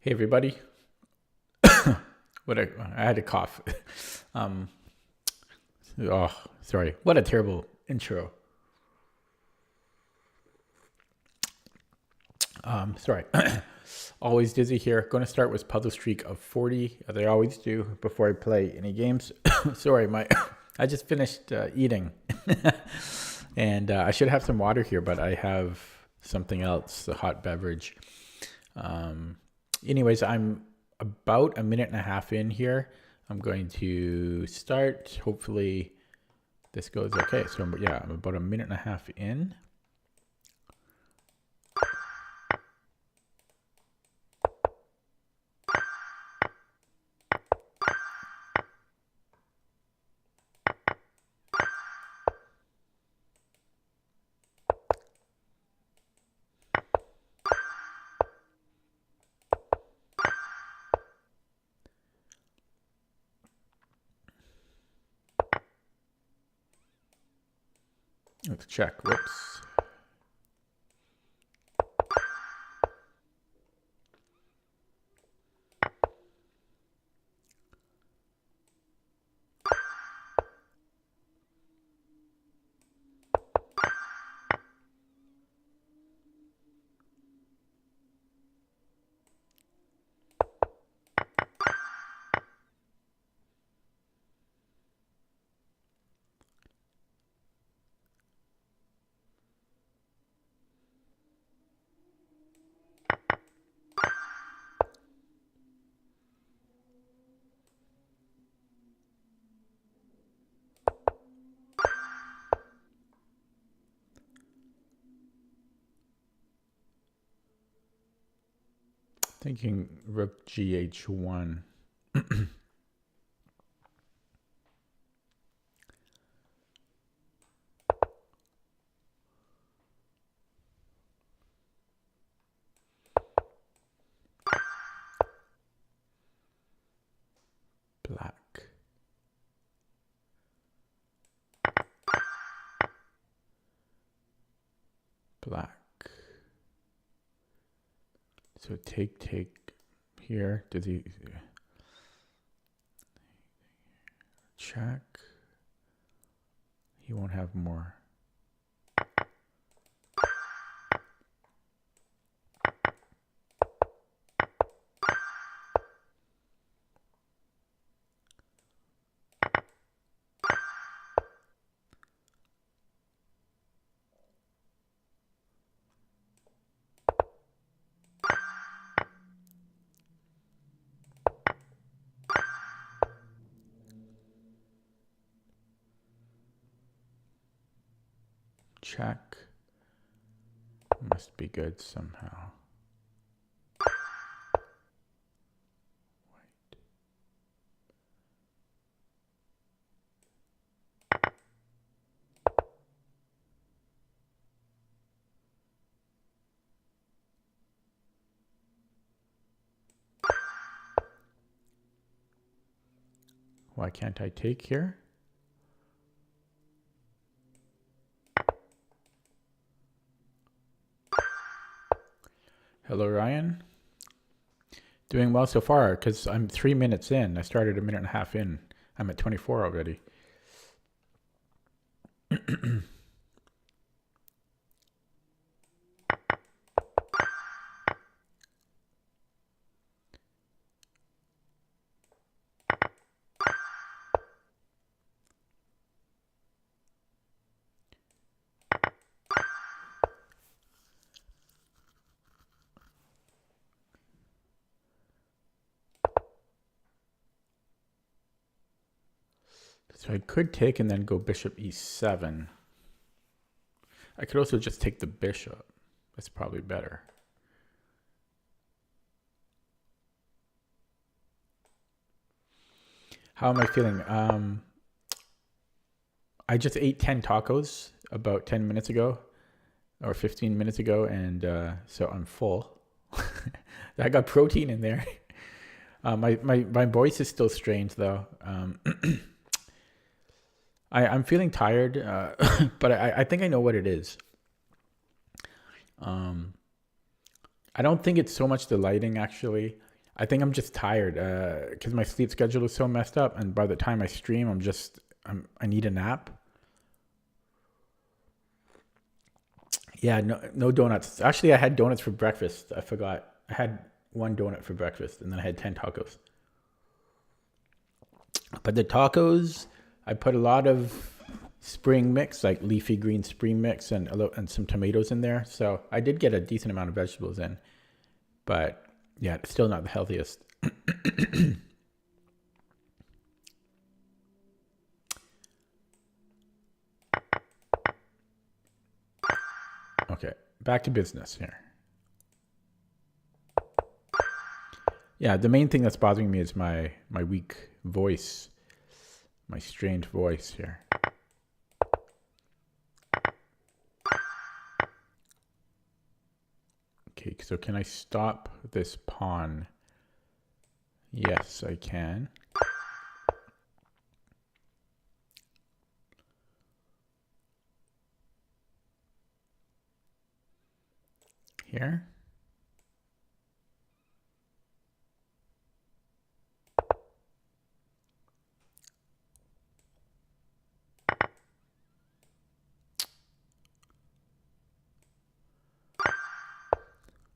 Hey everybody. I had a cough. um oh, sorry. What a terrible intro. Sorry. Always dizzy here. Going to start with puzzle streak of 40 as I always do before I play any games. Sorry, I just finished eating. And I should have some water here, but I have something else, a hot beverage. Anyways, I'm about a minute and a half in here. I'm going to start. Hopefully this goes okay. So yeah, I'm about a minute and a half in. Let's check. Whoops. Thinking rook gh1. Black. Black. So take here. Does he check? He won't have more. Check. Must be good somehow. Wait. Why can't I take here? Hello, Ryan. Doing well so far because I'm 3 minutes in. I started a minute and a half in. I'm at 24 already. So I could take and then go bishop e7. I could also just take the bishop. That's probably better. How am I feeling? I just ate 10 tacos about 10 minutes ago or 15 minutes ago, and so I'm full. I got protein in there. My voice is still strange though. I'm feeling tired, but I think I know what it is. I don't think it's so much the lighting actually. I think I'm just tired because my sleep schedule is so messed up, and by the time I stream, I need a nap. Yeah, no donuts. Actually, I had donuts for breakfast. I forgot. I had one donut for breakfast, and then I had 10 tacos. But the tacos, I put a lot of spring mix, like leafy green spring mix, and some tomatoes in there. So I did get a decent amount of vegetables in, but yeah, it's still not the healthiest. Okay, back to business here. Yeah, the main thing that's bothering me is my weak voice, my strained voice here. Okay, so can I stop this pawn? Yes, I can. Here.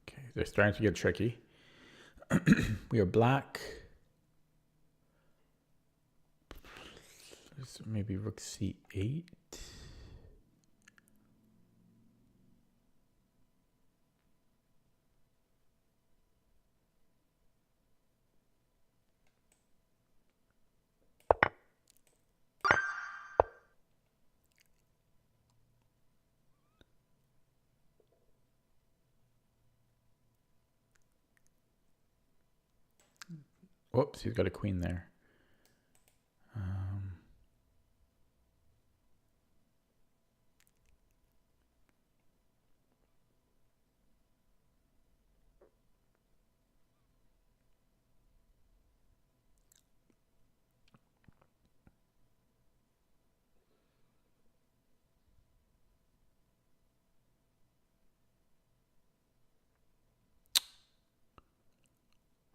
Okay, they're starting to get tricky. We are black. Maybe rook c8. Whoops, he's got a queen there.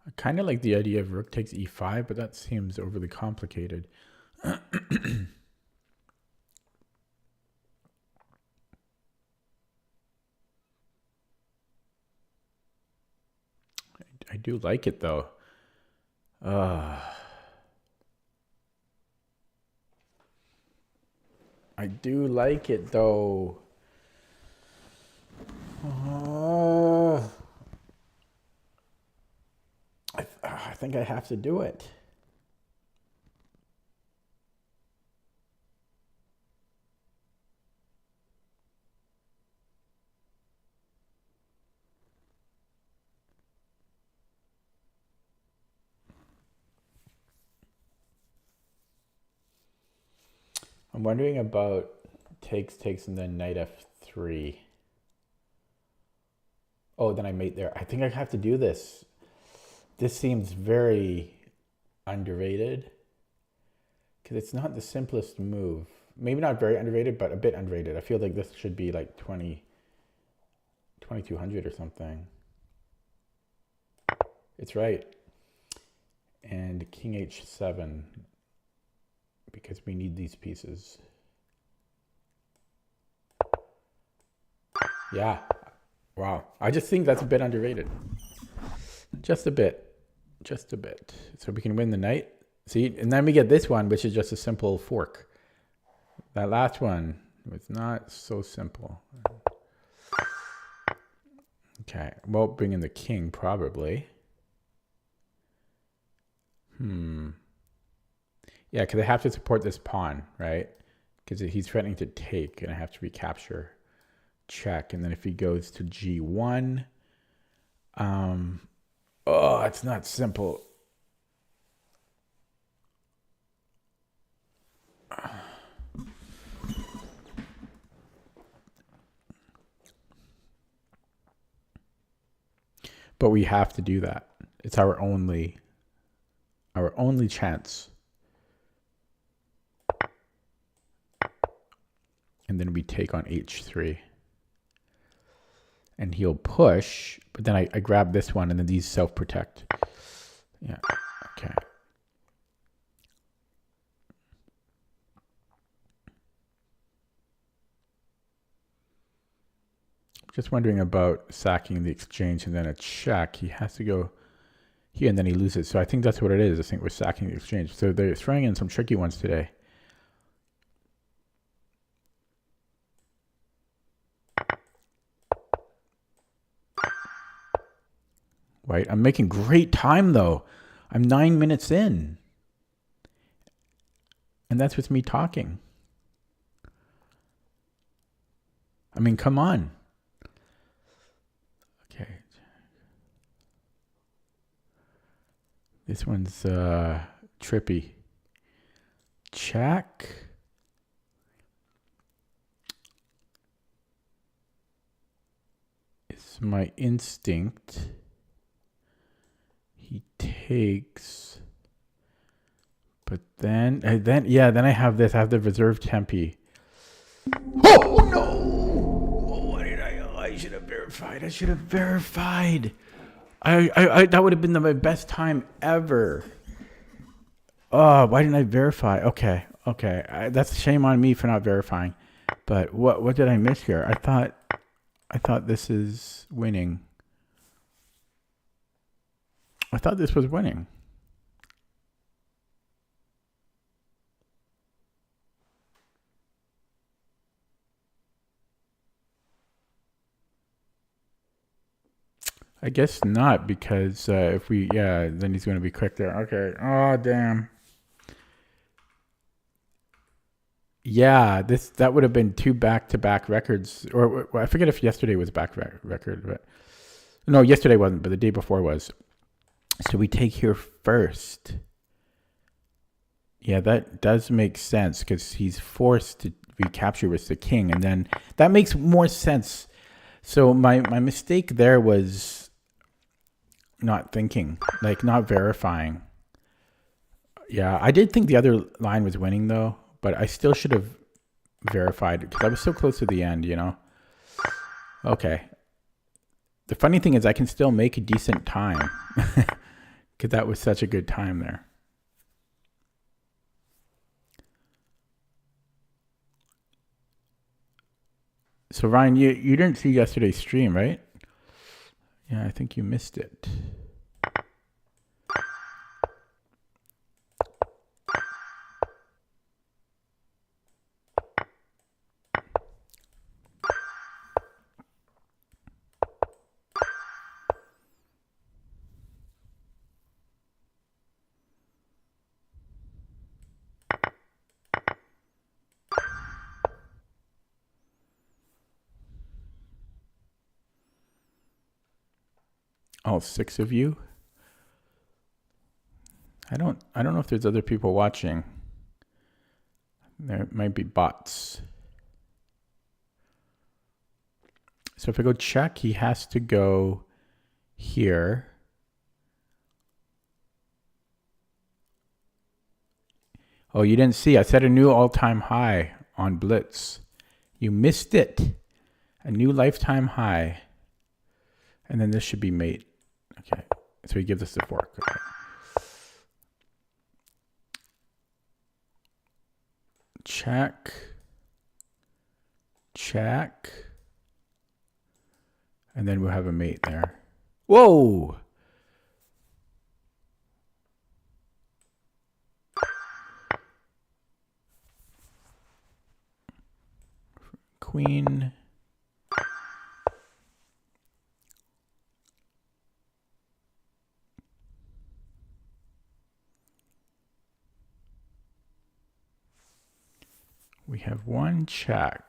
I kind of like the idea of rook takes e5, but that seems overly complicated. I do like it though. I do like it though. I think I have to do it. I'm wondering about takes, and then knight f3. Oh, then I mate there. I think I have to do this. This seems very underrated because it's not the simplest move. Maybe not very underrated, but a bit underrated. I feel like this should be like 2200 or something. It's right. And king h7 because we need these pieces. Yeah. Wow. I just think that's a bit underrated. Just a bit. Just a bit. So we can win the knight. See? And then we get this one, which is just a simple fork. That last one was not so simple. Okay. Well, bring in the king, probably. Yeah, because I have to support this pawn, right? Because he's threatening to take, and I have to recapture. Check. And then if he goes to g1... oh, it's not simple. But we have to do that. It's our only chance. And then we take on h3. And he'll push, but then I grab this one, and then these self-protect. Yeah. Okay. Just wondering about sacking the exchange and then a check. He has to go here and then he loses. So I think that's what it is. I think we're sacking the exchange. So they're throwing in some tricky ones today. Right. I'm making great time though. I'm 9 minutes in. And that's with me talking. I mean, come on. Okay. This one's trippy. Check. It's my instinct. He takes. But then I have this. I have the reserve tempi. Oh no! What did I? Oh, I should have verified. I that would have been my best time ever. Oh, why didn't I verify? Okay. That's a shame on me for not verifying. But what did I miss here? I thought this is winning. I thought this was winning. I guess not, because if we, then he's going to be quick there. Okay. Oh, damn. Yeah, that would have been 2 back-to-back records. Or I forget if yesterday was back record. But no, yesterday wasn't, but the day before was. So we take here first. Yeah, that does make sense because he's forced to recapture with the king. And then that makes more sense. So my mistake there was not thinking, like not verifying. Yeah, I did think the other line was winning though, but I still should have verified because I was so close to the end, you know? Okay. The funny thing is I can still make a decent time because that was such a good time there. So Ryan, you didn't see yesterday's stream, right? Yeah, I think you missed it. All 6 of you. I don't know if there's other people watching. There might be bots. So if I go check, he has to go here. Oh, you didn't see. I set a new all-time high on Blitz. You missed it. A new lifetime high. And then this should be mate. Okay. So he gives us the fork. Okay. Check. Check. And then we'll have a mate there. Whoa! Queen. We have one check.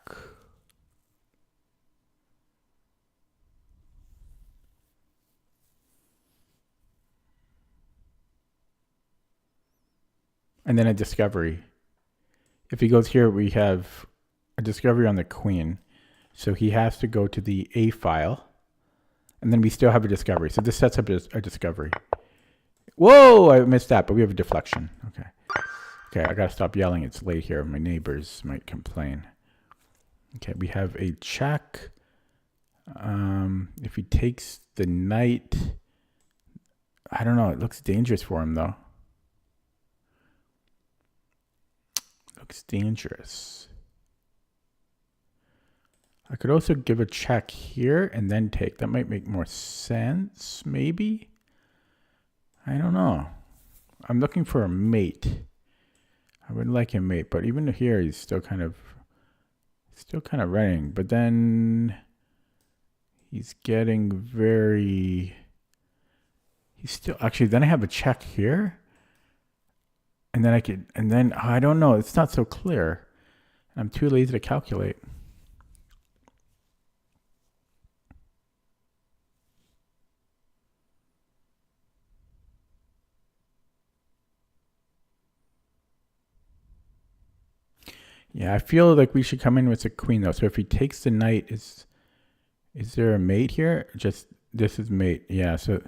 And then a discovery. If he goes here, we have a discovery on the queen. So he has to go to the A file. And then we still have a discovery. So this sets up a discovery. Whoa, I missed that, but we have a deflection. Okay. Okay, I gotta stop yelling. It's late here. My neighbors might complain. Okay, we have a check. If he takes the knight, I don't know. It looks dangerous for him, though. Looks dangerous. I could also give a check here and then take. That might make more sense, maybe? I don't know. I'm looking for a mate. I would like a mate, but even here he's still kind of running. But then he's getting very... He's still... Actually, then I have a check here. And then I could... And then, I don't know. It's not so clear. I'm too lazy to calculate. Yeah, I feel like we should come in with a queen, though. So if he takes the knight, is there a mate here? Just, this is mate. Yeah, so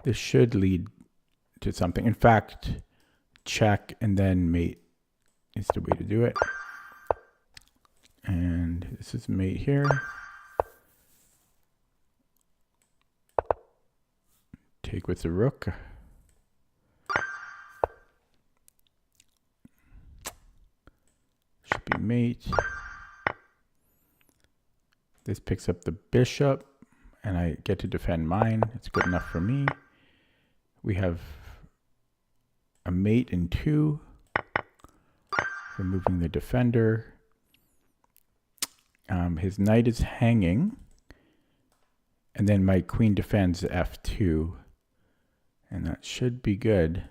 this should lead to something. In fact, check and then mate is the way to do it. And this is mate here. Take with the rook. Should be mate. This picks up the bishop, and I get to defend mine. It's good enough for me. We have a mate in 2. Removing the defender. His knight is hanging. And then my queen defends f2. And that should be good.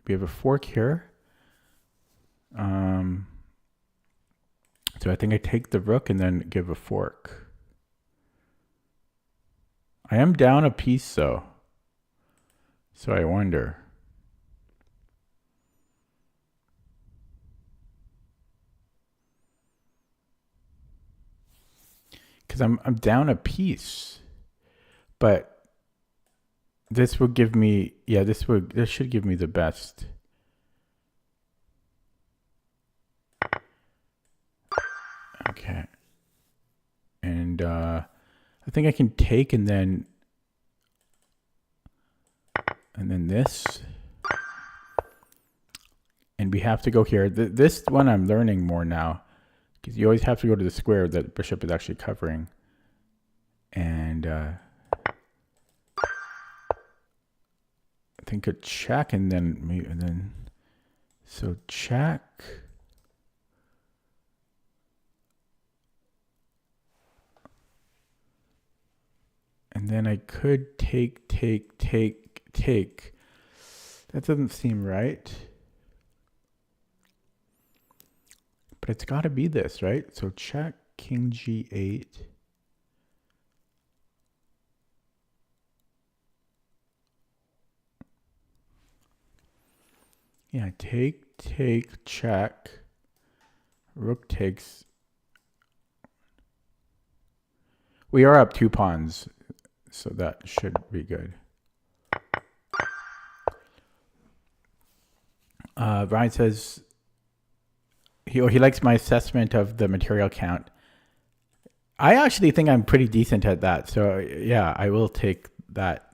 We have a fork here. So I think I take the rook and then give a fork. I am down a piece though. So I wonder. Because I'm down a piece. But this would give me, yeah, this should give me the best. Okay. And I think I can take and then this. And we have to go here. This one I'm learning more now. Because you always have to go to the square that the bishop is actually covering. And I think a check and then so check. And then I could take. That doesn't seem right. But it's got to be this, right? So check, king g8. Yeah, take, check. Rook takes. We are up 2 pawns, so that should be good. Ryan says he likes my assessment of the material count. I actually think I'm pretty decent at that, so yeah, I will take that.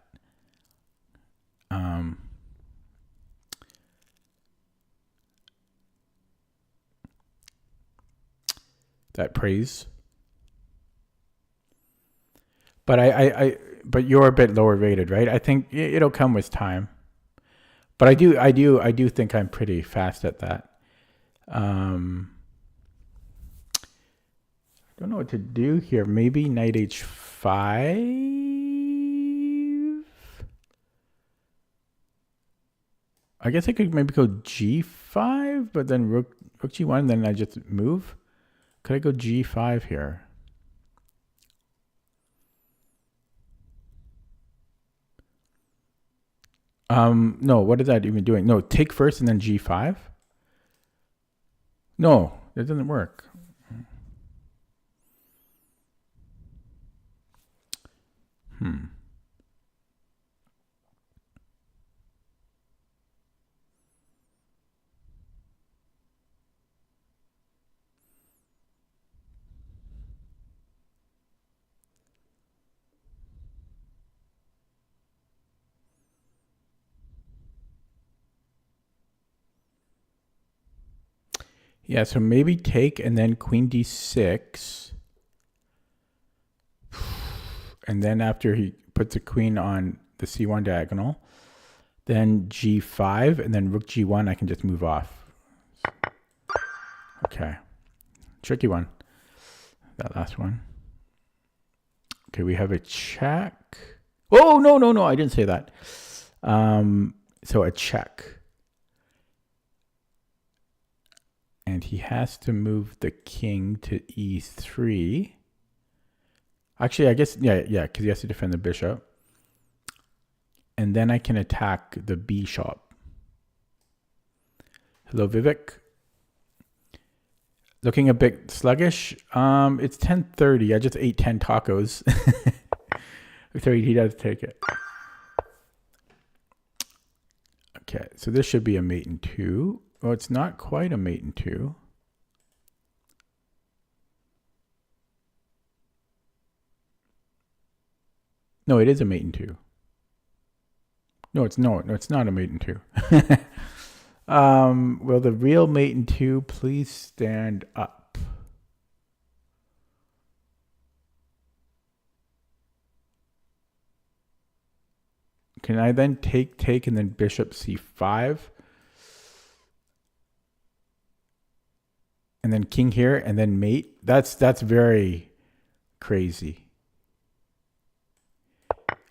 That praise. But but you're a bit lower rated, right? I think it'll come with time. But I do think I'm pretty fast at that. Don't know what to do here. Maybe knight h5. I guess I could maybe go g5, but then rook g1, and then I just move. Could I go g5 here? No, what is that even doing? No, take first and then g5? No, that doesn't work. Yeah, so maybe take and then queen d6. And then after he puts a queen on the c1 diagonal, then g5, and then rook g1, I can just move off. Okay. Tricky one. That last one. Okay, we have a check. Oh, no, I didn't say that. So a check. And he has to move the king to e3. Actually, I guess, yeah, because he has to defend the bishop. And then I can attack the bishop. Hello, Vivek. Looking a bit sluggish. It's 10:30. I just ate 10 tacos. So he does take it. Okay, so this should be a mate in 2. Oh, it's not quite a mate in 2. No, it is a mate in 2. No, it's not a mate in 2. Will the real mate in 2 please stand up? Can I then take, and then bishop c5? And then king here, and then mate? That's very crazy.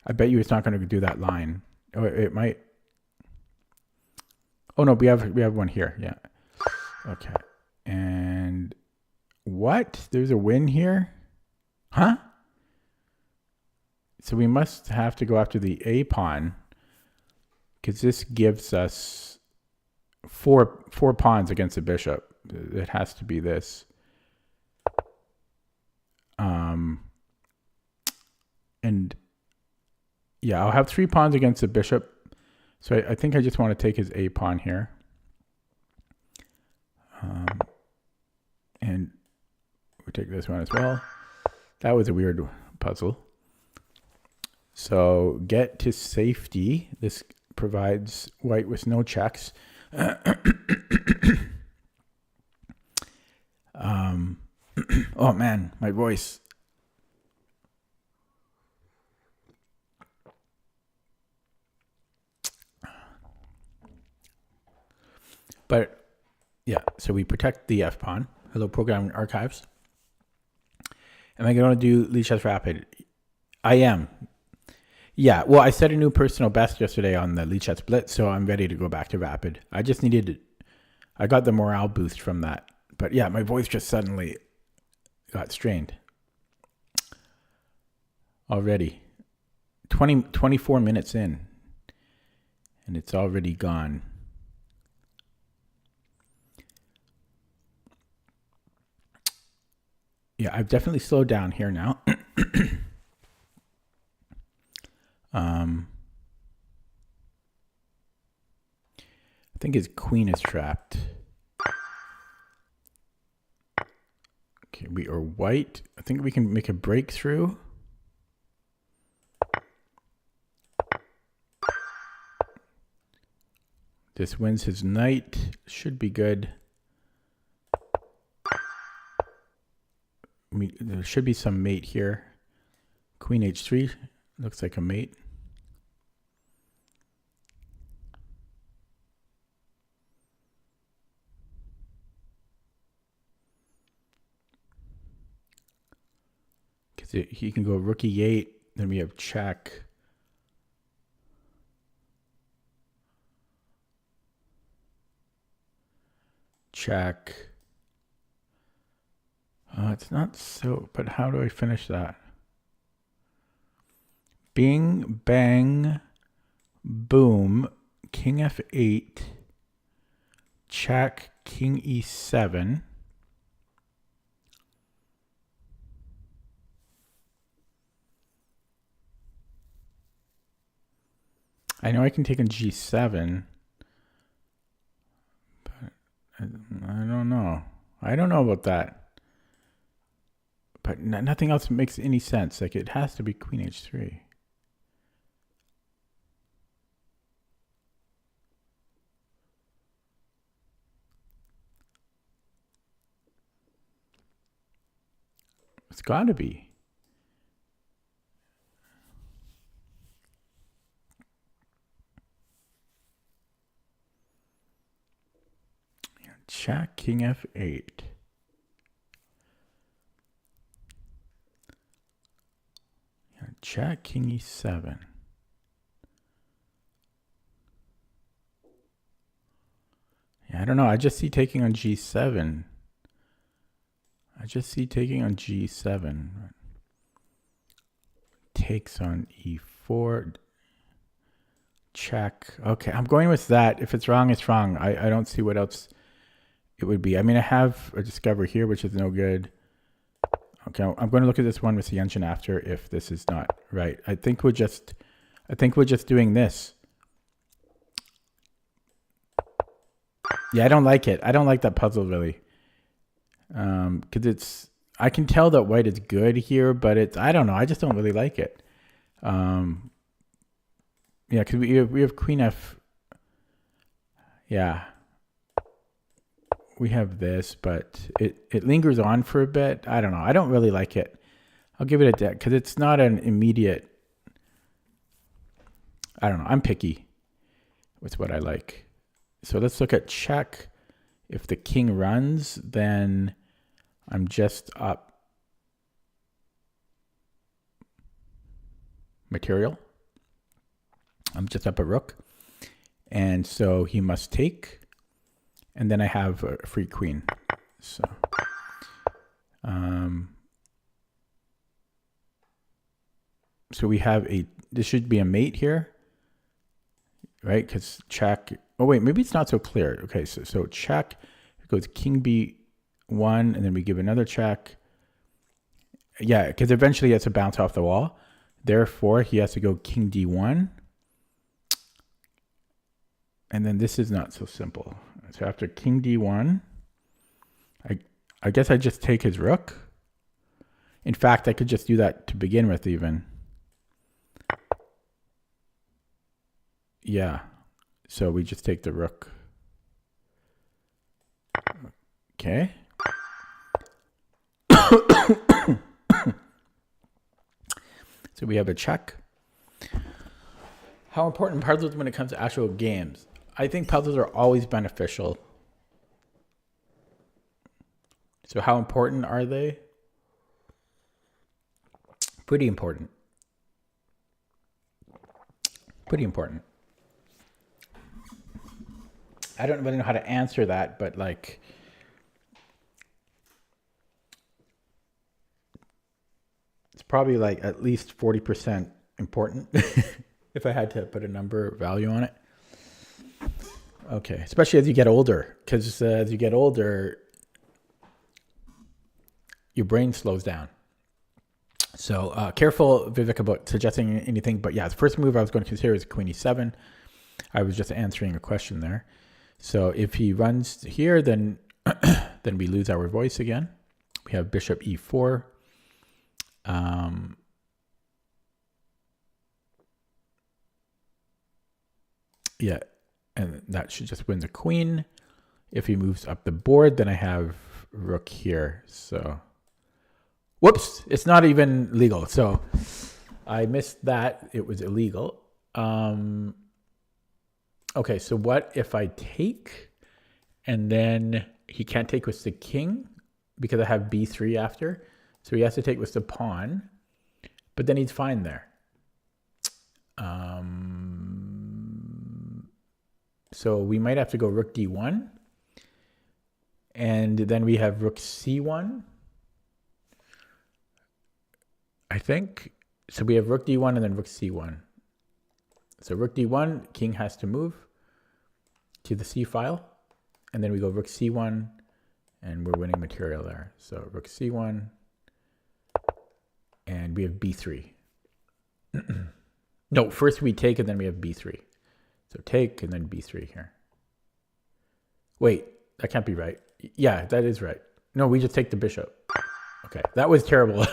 I bet you it's not going to do that line. Oh, it might. Oh no, we have one here. Yeah. Okay. And what? There's a win here? Huh? So we must have to go after the a pawn, because this gives us four pawns against the bishop. It has to be this. And yeah, I'll have 3 pawns against the bishop. So I think I just want to take his a pawn here. And we take this one as well. That was a weird puzzle. So get to safety. This provides white with no checks. Oh man, my voice. But yeah, so we protect the F pawn. Hello, programming archives. Am I going to do Lichess Rapid? I am. Yeah, well, I set a new personal best yesterday on the Lichess Blitz, so I'm ready to go back to Rapid. I just needed, I got the morale boost from that. But yeah, my voice just suddenly got strained. Already. 24 minutes in. And it's already gone. Yeah, I've definitely slowed down here now. I think his queen is trapped. Okay, we are white. I think we can make a breakthrough. This wins his knight. Should be good. There should be some mate here. Queen h3 looks like a mate. Because he can go rook e8. Then we have check. Check. It's not so, but how do I finish that? Bing, bang, boom, king f8, check, king e7. I know I can take on g7, but I don't know. I don't know about that. But nothing else makes any sense. Like, it has to be queen h3. got to be. Check king f8. Check king e7. Yeah, I don't know. I just see taking on g7. I just see taking on g7. Takes on e4. Check. Okay, I'm going with that. If it's wrong, it's wrong. I don't see what else it would be. I mean, I have a discover here, which is no good. Okay, I'm going to look at this one with the engine after if this is not right. I think we're just doing this. Yeah, I don't like it. I don't like that puzzle really. Because I can tell that white is good here, but I don't know. I just don't really like it. Yeah, because we have queen f. Yeah. We have this, but it lingers on for a bit. I don't know. I don't really like it. I'll give it a deck because it's not an immediate. I don't know. I'm picky with what I like. So let's look at check. If the king runs, then I'm just up material. I'm just up a rook. And so he must take. And then I have a free queen. So so we have this should be a mate here, right? Because check. Oh wait, maybe it's not so clear. Okay, so check. It goes king b1, and then we give another check. Yeah, because eventually he has to bounce off the wall. Therefore, he has to go king d1. And then this is not so simple. So after king d1, I guess I just take his rook. In fact, I could just do that to begin with even. Yeah. So we just take the rook. Okay. So we have a check. How important puzzles when it comes to actual games? I think puzzles are always beneficial. So how important are they? Pretty important. Pretty important. I don't really know how to answer that, but like, it's probably like at least 40% important if I had to put a number value on it. Okay, especially as you get older, because as you get older, your brain slows down. So careful, Vivek, about suggesting anything. But yeah, the first move I was going to consider is queen e7. I was just answering a question there. So if he runs here, then then we lose our voice again. We have bishop e4. Yeah, and that should just win the queen. If he moves up the board, then I have rook here. So, whoops, it's not even legal. So I missed that. It was illegal. Okay, so what if I take and then he can't take with the king because I have b3 after. So he has to take with the pawn, but then he's fine there. So we might have to go rook d1. And then we have rook c1. I think. So we have rook d1 and then rook c1. So rook d1, king has to move to the c file. And then we go rook c1, and we're winning material there. So rook c1, and we have b3. No, first we take, and then we have b3. So take, and then b3 here. Wait, that can't be right. Yeah, that is right. No, we just take the bishop. Okay, that was terrible.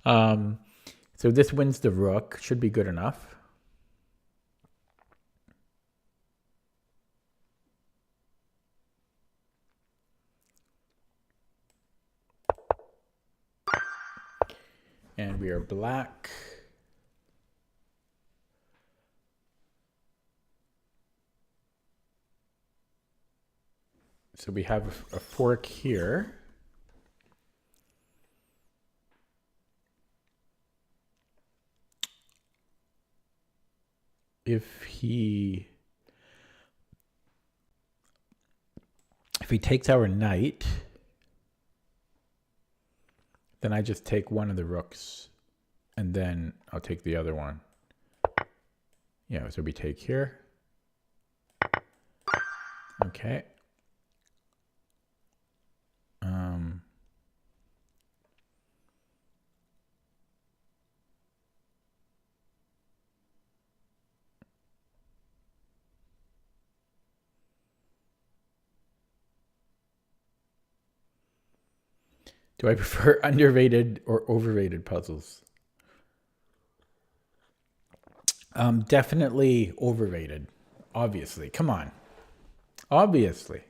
So this wins the rook. Should be good enough. And we are black. So we have a fork here. If he takes our knight, then I just take one of the rooks, and then I'll take the other one. Yeah, so we take here. Okay. Do I prefer underrated or overrated puzzles? Definitely overrated. Obviously. Come on. Obviously.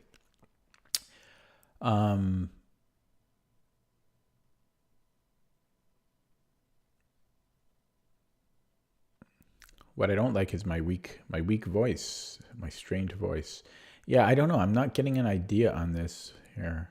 What I don't like is my weak voice, my strained voice. Yeah, I don't know. I'm not getting an idea on this here.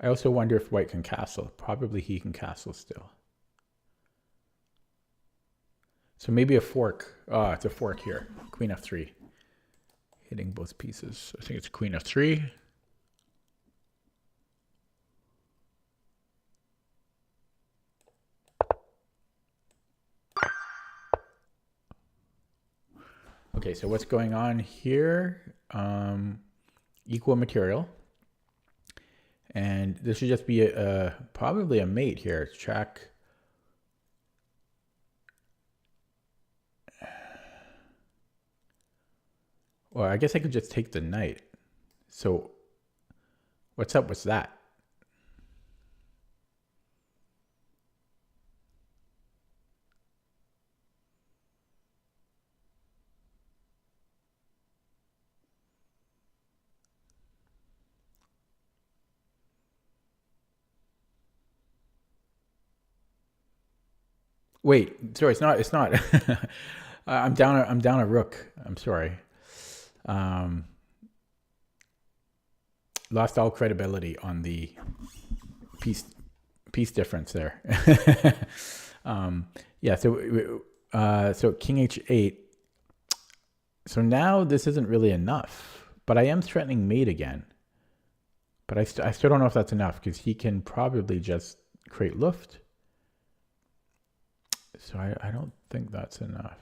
I also wonder if white can castle. Probably he can castle still. So maybe a fork. Oh, it's a fork here. Queen f3. Hitting both pieces. I think it's queen f3. Okay, so what's going on here? Equal material. And this should just be probably a mate here. Check. Well, I guess I could just take the knight. So what's up with that? Wait, sorry, it's not. I'm down a rook. I'm sorry. Lost all credibility on the piece difference there. Yeah, so king h8. So now this isn't really enough, but I am threatening mate again. But I still don't know if that's enough because he can probably just create Luft. So I don't think that's enough.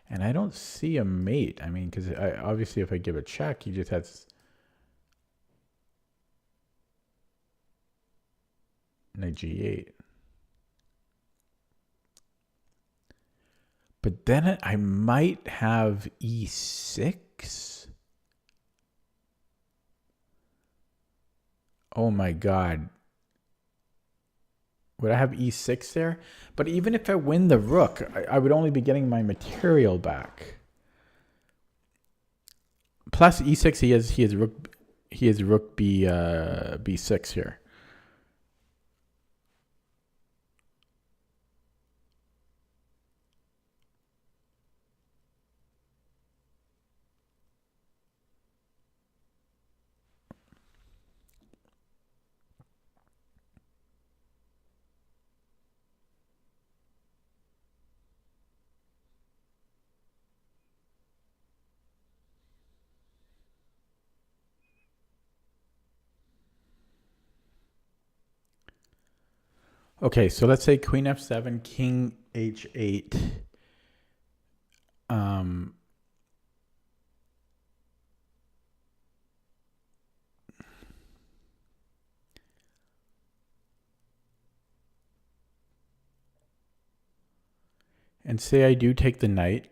And I don't see a mate. I mean, because obviously if I give a check, he just has knight g8. But then I might have e6. Oh my god. Would I have e6 there? But even if I win the rook, I would only be getting my material back. Plus e6, he has rook b6 here. Okay, so let's say queen f7, king h8. And say I do take the knight.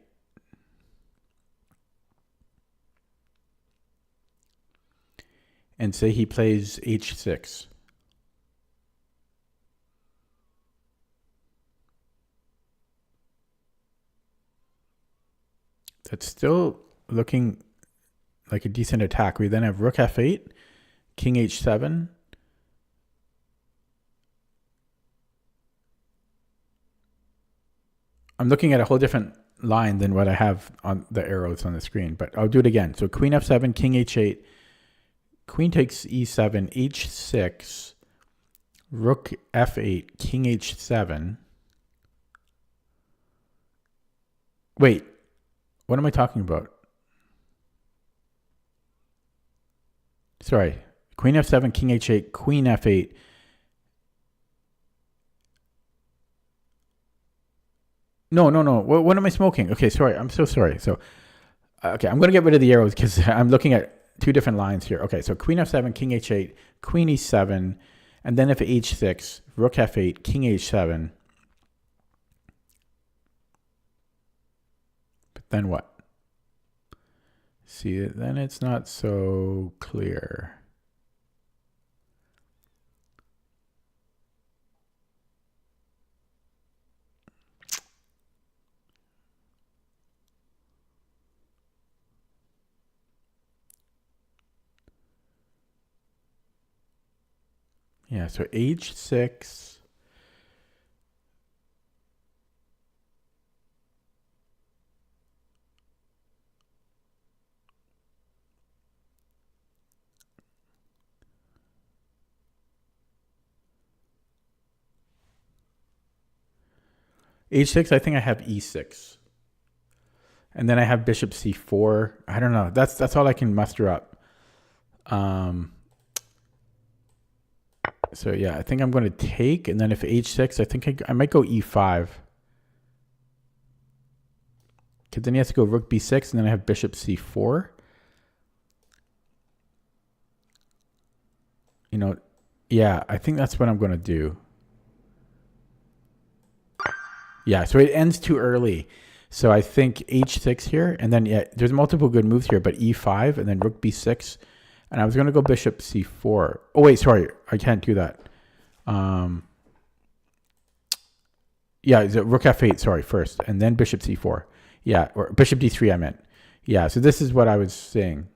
and say he plays h6. That's still looking like a decent attack. We then have rook f8, king h7. I'm looking at a whole different line than what I have on the arrows on the screen, but I'll do it again. So queen f7, king h8, queen takes e7, h6, rook f8, king h7. Wait, what am I talking about? Sorry, queen f7, king h8, queen f8. No. What am I smoking? Okay, sorry. I'm so sorry. So, okay, I'm going to get rid of the arrows because I'm looking at two different lines here. Okay, so queen f7, king h8, queen e7, and then if h6, rook f8, king h7. But then what? See, then it's not so clear. Yeah, so h6. h6, I think I have e6. And then I have bishop c4. I don't know. That's all I can muster up. So yeah, I think I'm going to take, and then if h6, I think I might go e5. Because then he has to go rook b6, and then I have bishop c4. You know, yeah, I think that's what I'm going to do. Yeah, so it ends too early. So I think h6 here, and then yeah, there's multiple good moves here, but e5, and then rook b6. And I was going to go bishop c4. Oh, wait, sorry. I can't do that. Yeah, rook f8, sorry, first. And then bishop c4. Yeah, or bishop d3, I meant. Yeah, so this is what I was saying.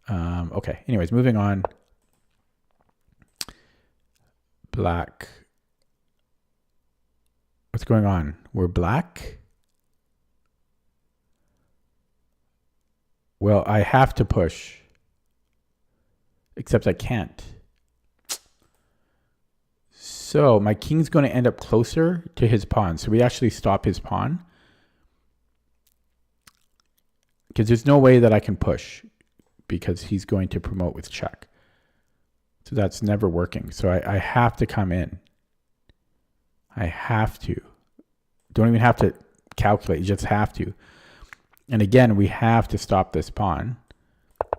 Okay, anyways, moving on. Black. What's going on? We're black? Well, I have to push. Except I can't. So my king's going to end up closer to his pawn. So we actually stop his pawn. Because there's no way that I can push. Because he's going to promote with check. So that's never working. So I have to come in. I have to. Don't even have to calculate. You just have to. And again, we have to stop this pawn.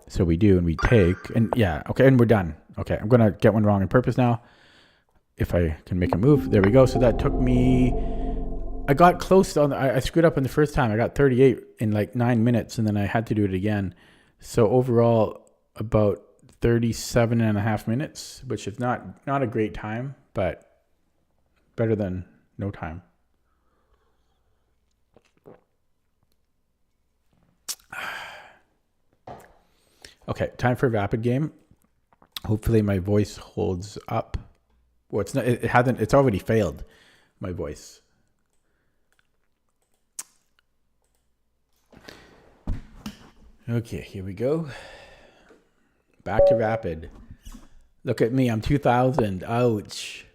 So we do, and we take. And yeah, okay, and we're done. Okay, I'm going to get one wrong on purpose now. If I can make a move. There we go. So that took me... I got close on... I screwed up on the first time. I got 38 in like 9 minutes, and then I had to do it again. So overall, about 37 and a half minutes, which is not a great time, but better than no time. Okay, time for a rapid game. Hopefully my voice holds up. Well, it's not. It hasn't. It's already failed. My voice. Okay, here we go. Back to rapid. Look at me. I'm 2000. Ouch.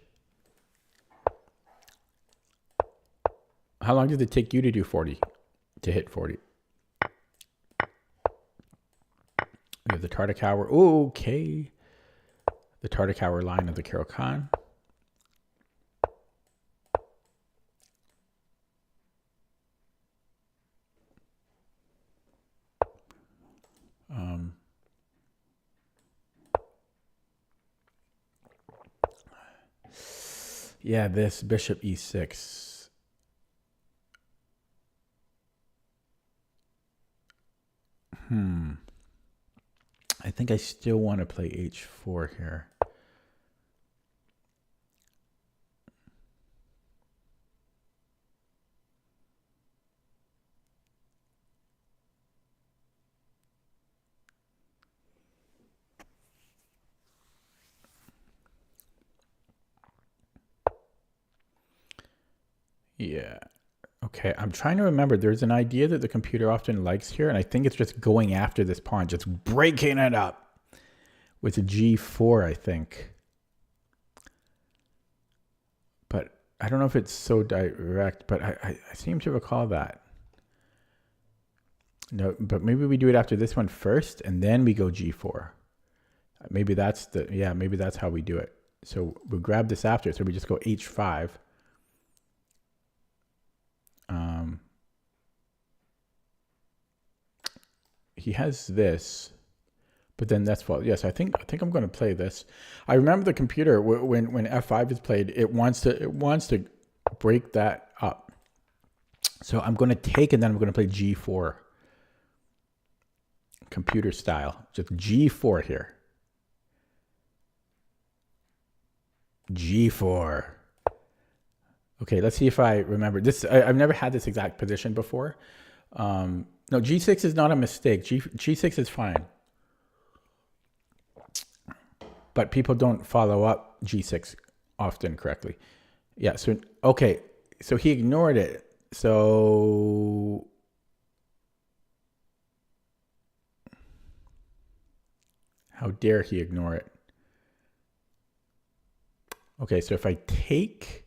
How long did it take you to do 40? To hit 40? We have the Tartakower. Okay. The Tartakower line of the Carol Khan. Yeah, this bishop e6. I think I still want to play h4 here. Yeah. Okay, I'm trying to remember. There's an idea that the computer often likes here, and I think it's just going after this pawn, just breaking it up with a g4, I think. But I don't know if it's so direct, but I seem to recall that. No, but maybe we do it after this one first, and then we go g4. Maybe that's maybe that's how we do it. So we'll grab this after, so we just go h5. He has this, but then that's fault. Yes, I think I'm going to play this. I remember the computer when f5 is played, it wants to break that up. So I'm going to take, and then I'm going to play g4, computer style, just g4 here. G4. Okay, let's see if I remember this. I've never had this exact position before. No, G6 is not a mistake. G6 is fine. But people don't follow up G6 often correctly. Yeah, so, okay. So he ignored it. So, how dare he ignore it? Okay, so if I take,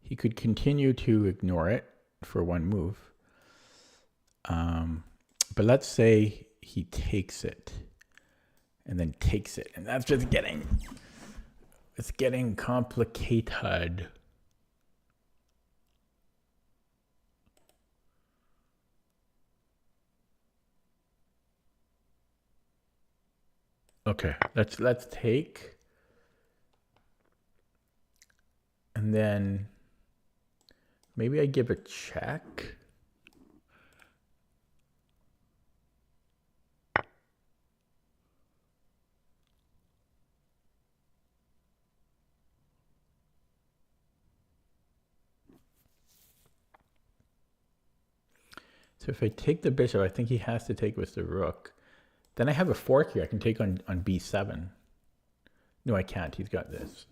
he could continue to ignore it for one move. But let's say he takes it and then takes it, and that's just it's getting complicated. Okay, let's take, and then maybe I give a check. So if I take the bishop, I think he has to take with the rook. Then I have a fork here. I can take on b7. No, I can't. He's got this.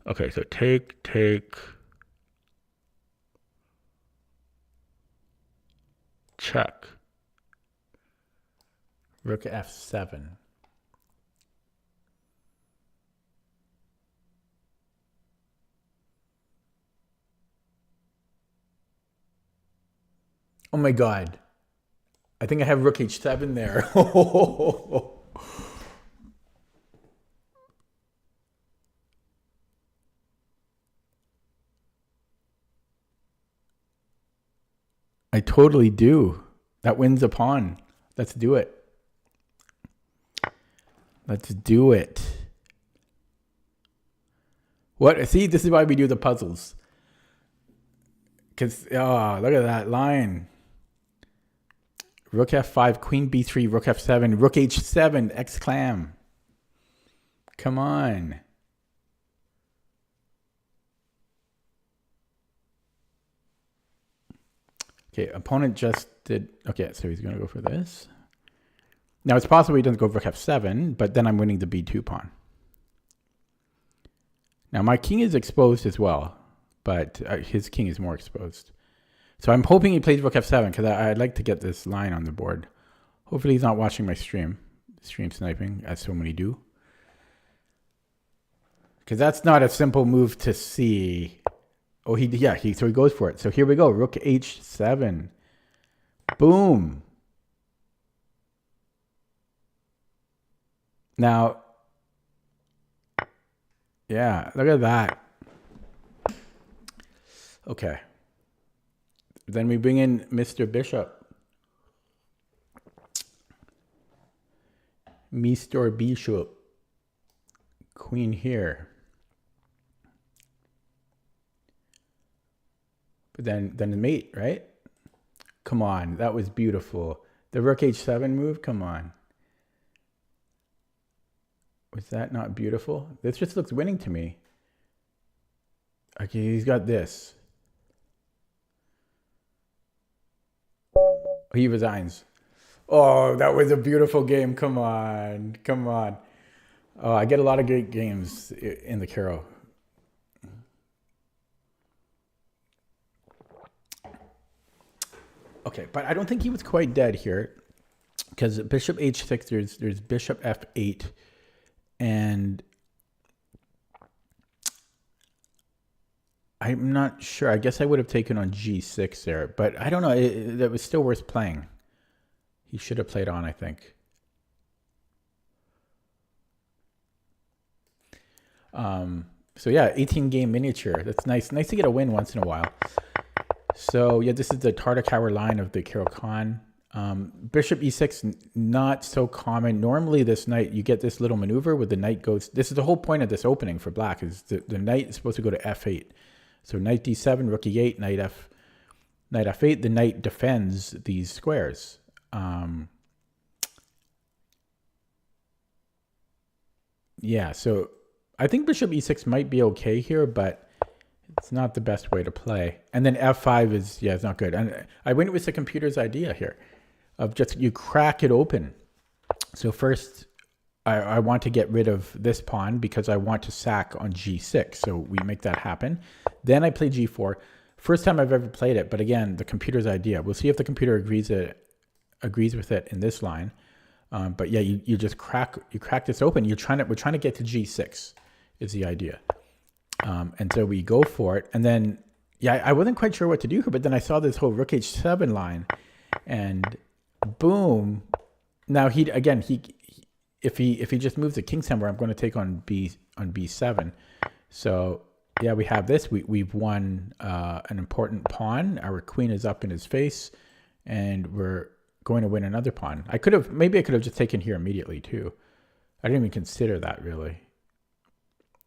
Okay, so take. Check. Rook f7. Oh my God. I think I have rook h7 there. I totally do. That wins a pawn. Let's do it. Let's do it. What? See, this is why we do the puzzles. Because, oh, look at that line. Rook f5, queen b3, rook f7, rook h7, exclam. Come on. Okay, opponent just did. Okay, so he's going to go for this. Now, it's possible he doesn't go rook f7, but then I'm winning the b2 pawn. Now, my king is exposed as well, but his king is more exposed. So I'm hoping he plays rook f7 because I'd like to get this line on the board. Hopefully he's not watching my stream sniping, as so many do. Because that's not a simple move to see. Oh, so he goes for it. So here we go, rook h7. Boom. Now, yeah, look at that. Okay. Then we bring in Mr. Bishop. Mr. Bishop. Queen here. But then the mate, right? Come on, that was beautiful. The rook h7 move, come on. Was that not beautiful? This just looks winning to me. Okay, he's got this. He resigns. Oh, that was a beautiful game. Come on. Come on. Oh, I get a lot of great games in the Caro. Okay, but I don't think he was quite dead here. Because bishop h6, there's bishop f8. And I'm not sure. I guess I would have taken on g6 there. But I don't know. That was still worth playing. He should have played on, I think. So yeah, 18 game miniature. That's nice. Nice to get a win once in a while. So yeah, this is the Tartakower line of the Caro-Kann. Bishop e6, not so common. Normally this knight, you get this little maneuver where the knight goes. This is the whole point of this opening for black, is the knight is supposed to go to f8. So knight d7, rook e8, knight f8. The knight defends these squares. Yeah, so I think bishop e6 might be okay here, but it's not the best way to play. And then f5 is, yeah, it's not good. And I went with the computer's idea here of just you crack it open. So first, I want to get rid of this pawn because I want to sack on g6. So we make that happen. Then I play g4. First time I've ever played it, but again, the computer's idea. We'll see if the computer agrees with it in this line. But yeah, you just crack this open. We're trying to get to g6 is the idea. And so we go for it. And then, yeah, I wasn't quite sure what to do here, but then I saw this whole rook h7 line and boom. Now if he just moves the king somewhere, I'm going to take on b7. So yeah, we have this. We've won an important pawn. Our queen is up in his face and we're going to win another pawn. Maybe I could have just taken here immediately too. I didn't even consider that really.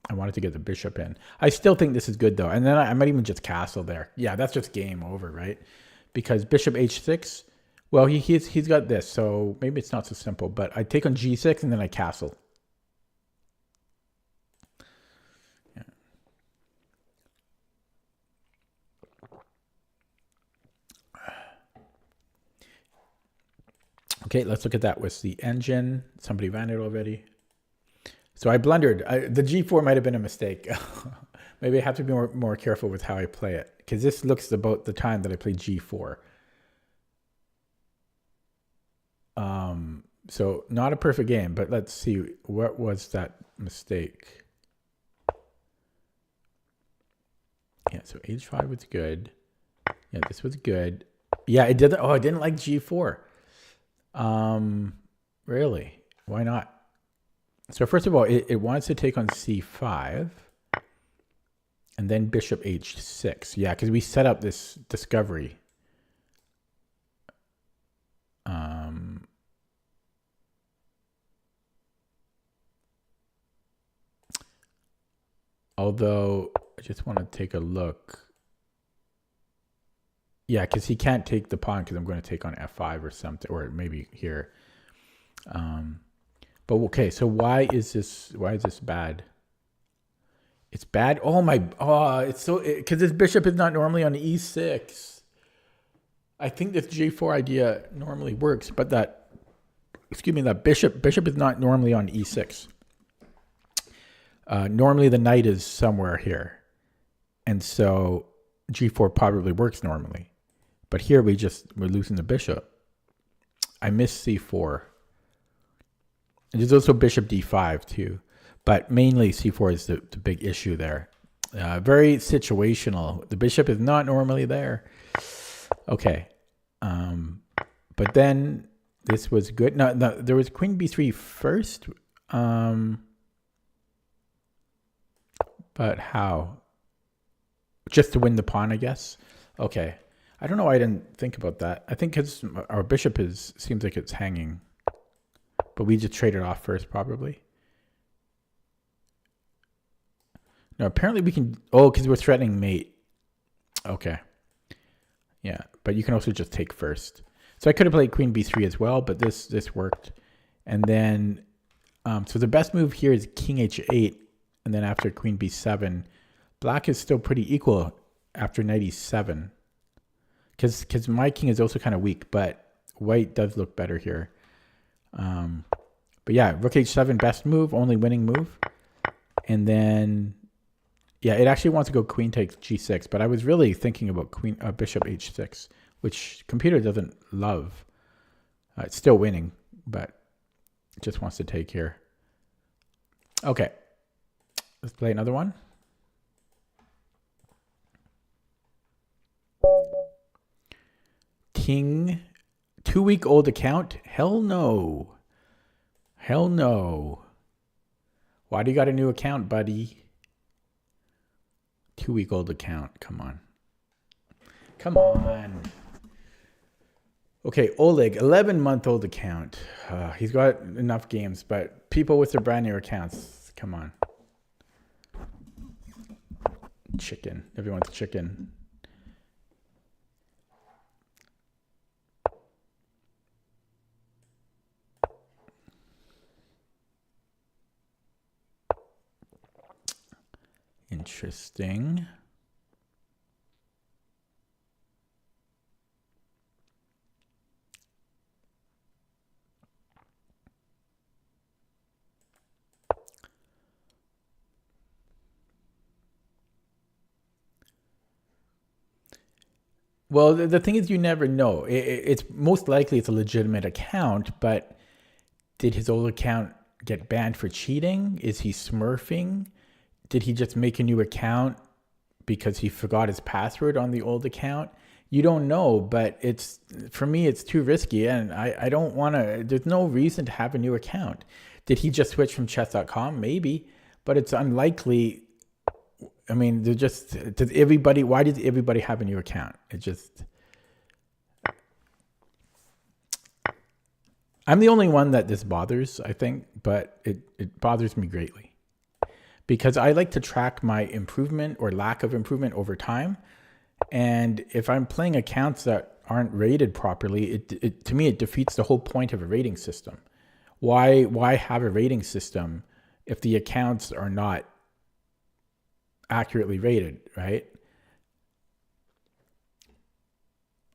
I wanted to get the bishop in. I still think this is good though. And then I might even just castle there. Yeah, that's just game over, right? Because bishop h6, well, he's got this, so maybe it's not so simple. But I take on g6 and then I castle. Yeah. Okay, let's look at that with the engine. Somebody ran it already. So I blundered. The g4 might have been a mistake. Maybe I have to be more careful with how I play it. Because this looks about the time that I played g4. So not a perfect game, but let's see. What was that mistake? Yeah, so h5 was good. Yeah, this was good. Yeah, it did. Oh, I didn't like g4. Really? Why not? So first of all, it wants to take on c5 and then bishop h6. Yeah, because we set up this discovery. Although I just want to take a look. Yeah, because he can't take the pawn because I'm going to take on f5 or something, or maybe here. But okay, so why is this bad? It's bad. It's so, because this bishop is not normally on e6. I think this g4 idea normally works, but that bishop is not normally on e6. Normally the knight is somewhere here. And so g4 probably works normally. But here we're losing the bishop. I miss c4. And there's also bishop d5 too. But mainly c4 is the big issue there. Very situational. The bishop is not normally there. Okay. But then this was good. No, there was queen b3 first. But how? Just to win the pawn, I guess? Okay. I don't know why I didn't think about that. I think because our bishop seems like it's hanging. But we just traded off first, probably. No, apparently we can... Oh, because we're threatening mate. Okay. Yeah, but you can also just take first. So I could have played queen b3 as well, but this worked. And then So the best move here is king h8, and then after queen b7. Black is still pretty equal after knight e7. Because my king is also kind of weak, but white does look better here. But yeah, rook h7, best move, only winning move. And then, yeah, it actually wants to go queen takes g6, but I was really thinking about bishop h6, which computer doesn't love. It's still winning, but it just wants to take here. Okay, let's play another one. King, 2-week-old account? Hell no. Hell no. Why do you got a new account, buddy? 2-week-old account. Come on. Come on. Okay, Oleg, 11-month-old account. He's got enough games, but people with their brand new accounts, come on. Chicken. Everyone's chicken. Interesting. Well, the thing is, you never know. It's most likely it's a legitimate account, but did his old account get banned for cheating? Is he smurfing? Did he just make a new account because he forgot his password on the old account? You don't know, but it's, for me, it's too risky, and I don't want to. There's no reason to have a new account. Did he just switch from chess.com? Maybe, but it's unlikely. I mean, why does everybody have a new account? I'm the only one that this bothers, I think, but it bothers me greatly because I like to track my improvement or lack of improvement over time. And if I'm playing accounts that aren't rated properly, to me, it defeats the whole point of a rating system. Why have a rating system if the accounts are not accurately rated, right?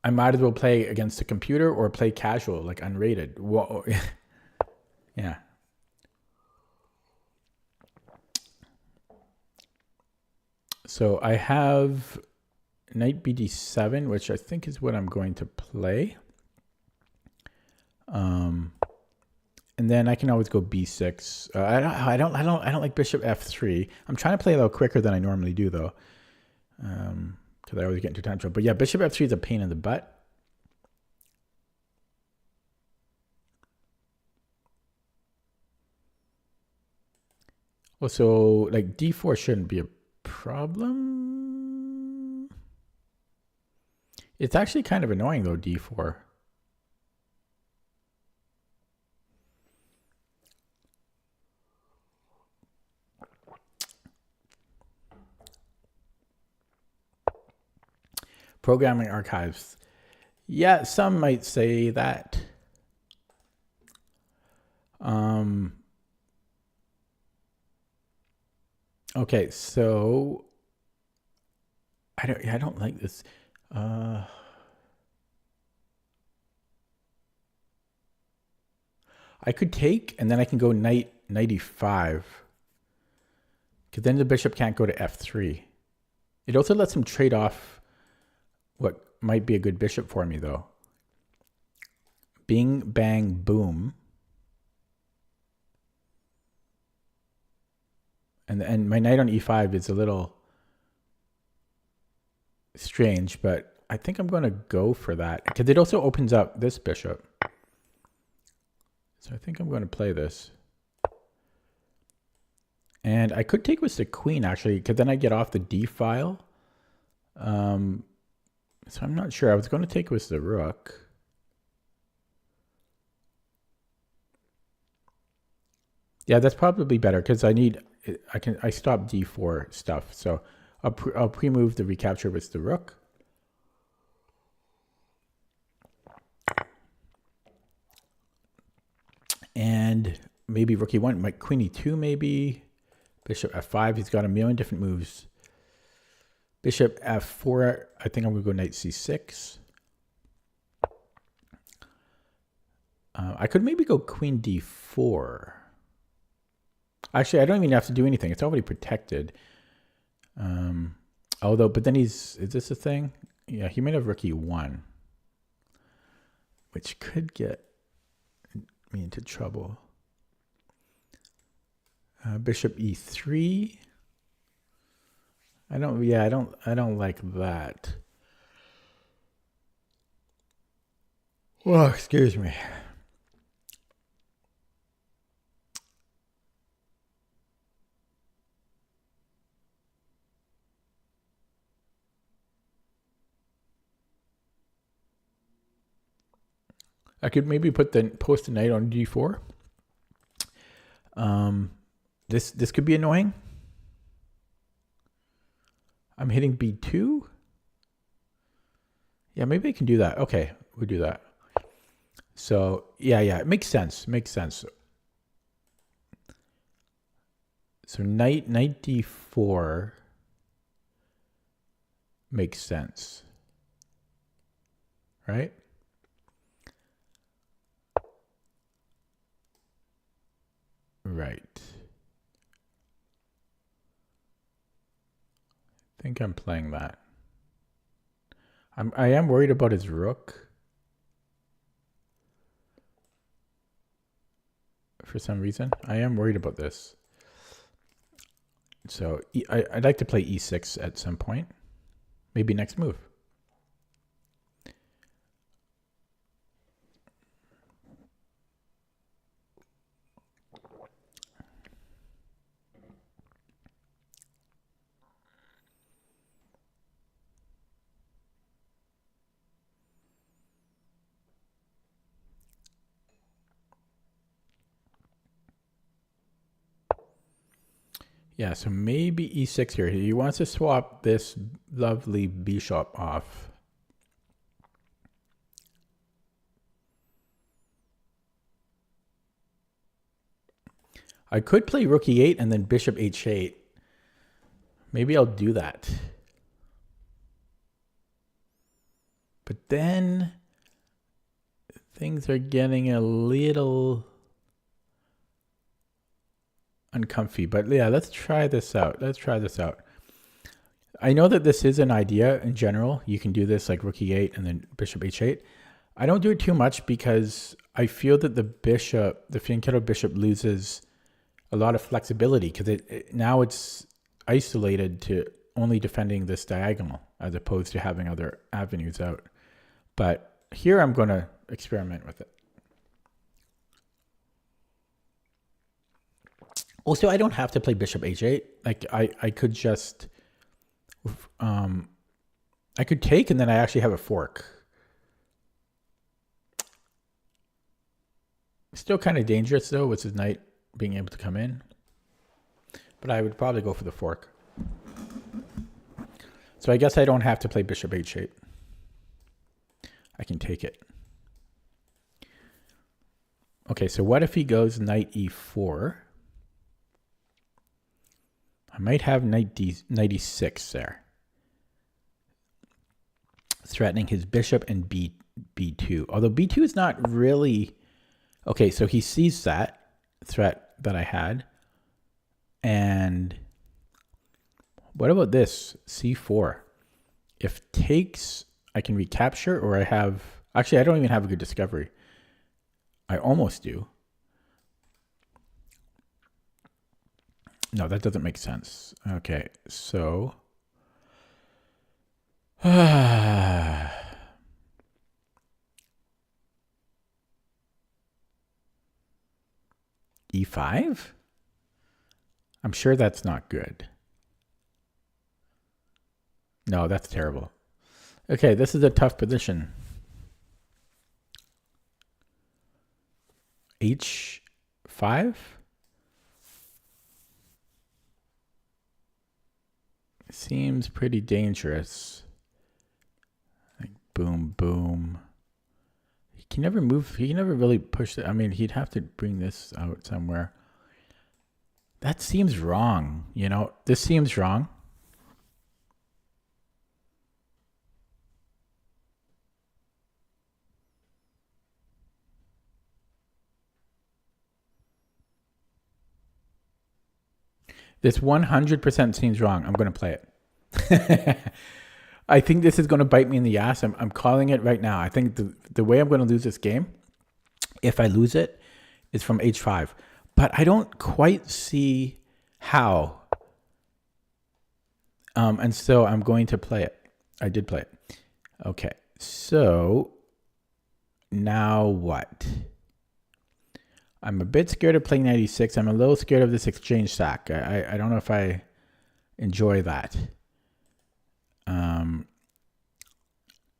I might as well play against a computer or play casual, like unrated. Whoa. Yeah. So I have knight bd7, which I think is what I'm going to play. And then I can always go b6. I don't like bishop f3. I'm trying to play a little quicker than I normally do, though, because I always get into time trouble. But yeah, bishop f3 is a pain in the butt. Well, so like d4 shouldn't be a problem. It's actually kind of annoying though, d4. Programming archives. Yeah, some might say that. Okay, so I don't like this. I could take, and then I can go knight e5. Because then the bishop can't go to f3. It also lets him trade off what might be a good bishop for me, though. Bing, bang, boom. And my knight on e5 is a little strange, but I think I'm going to go for that. Because it also opens up this bishop. So I think I'm going to play this. And I could take with the queen, actually, because then I get off the d file. So I'm not sure. I was going to take with the rook. Yeah, that's probably better because I stop d4 stuff. So I'll pre-move the recapture with the rook. And maybe rook e1, queen e2 maybe. Bishop f5, he's got a million different moves. Bishop f4, I think I'm going to go knight c6. I could maybe go queen d4. Actually, I don't even have to do anything. It's already protected. Although, but then is this a thing? Yeah, he might have rook e1, which could get me into trouble. Bishop e3. I don't like that. Oh, excuse me. I could maybe post the knight on d4. This could be annoying. I'm hitting b2. Yeah, maybe I can do that. Okay, we'll do that. So yeah, it makes sense. So knight d4 makes sense, right? Right. I think I'm playing that. I am worried about his rook. For some reason, I am worried about this. So I'd like to play e6 at some point. Maybe next move. Yeah, so maybe e6 here. He wants to swap this lovely bishop off. I could play rook e8 and then bishop h8. Maybe I'll do that. But then things are getting a little uncomfy. But yeah, let's try this out. I know that this is an idea in general. You can do this like rook e8 and then bishop h8. I don't do it too much because I feel that the fianchetto bishop loses a lot of flexibility because now it's isolated to only defending this diagonal as opposed to having other avenues out. But here I'm going to experiment with it. Also, I don't have to play bishop h8. Like I could just, I could take and then I actually have a fork. Still kind of dangerous though, with his knight being able to come in. But I would probably go for the fork. So I guess I don't have to play bishop h8. I can take it. Okay, so what if he goes knight e4? I might have knight e6 there. Threatening his bishop and b2. Although b2 is not really... Okay, so he sees that threat that I had. And what about this? c4. If takes, I can recapture, or I have... Actually, I don't even have a good discovery. I almost do. No, that doesn't make sense. Okay, so... e5? I'm sure that's not good. No, that's terrible. Okay, this is a tough position. h5? Seems pretty dangerous. Like boom, boom. He can never move. He can never really push it. I mean, he'd have to bring this out somewhere. That seems wrong. You know, this seems wrong. This 100% seems wrong. I'm going to play it. I think this is going to bite me in the ass. I'm calling it right now. I think the way I'm going to lose this game, if I lose it, is from h5. But I don't quite see how. And so I'm going to play it. I did play it. Okay. So now what? I'm a bit scared of playing 96. I'm a little scared of this exchange sack. I don't know if I enjoy that.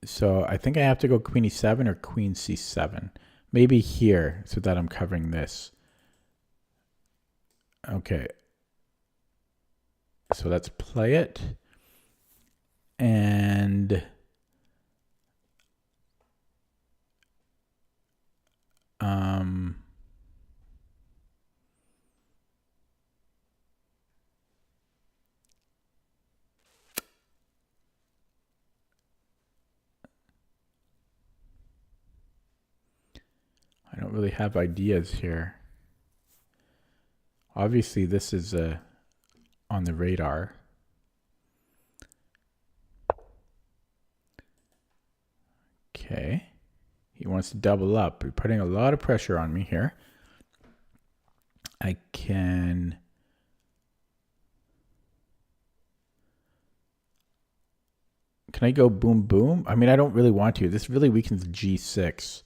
So I think I have to go queen e7 or queen c7. Maybe here so that I'm covering this. Okay. So let's play it. And I don't really have ideas here. Obviously, this is on the radar. Okay. He wants to double up. You're putting a lot of pressure on me here. I can... Can I go boom, boom? I mean, I don't really want to. This really weakens g6.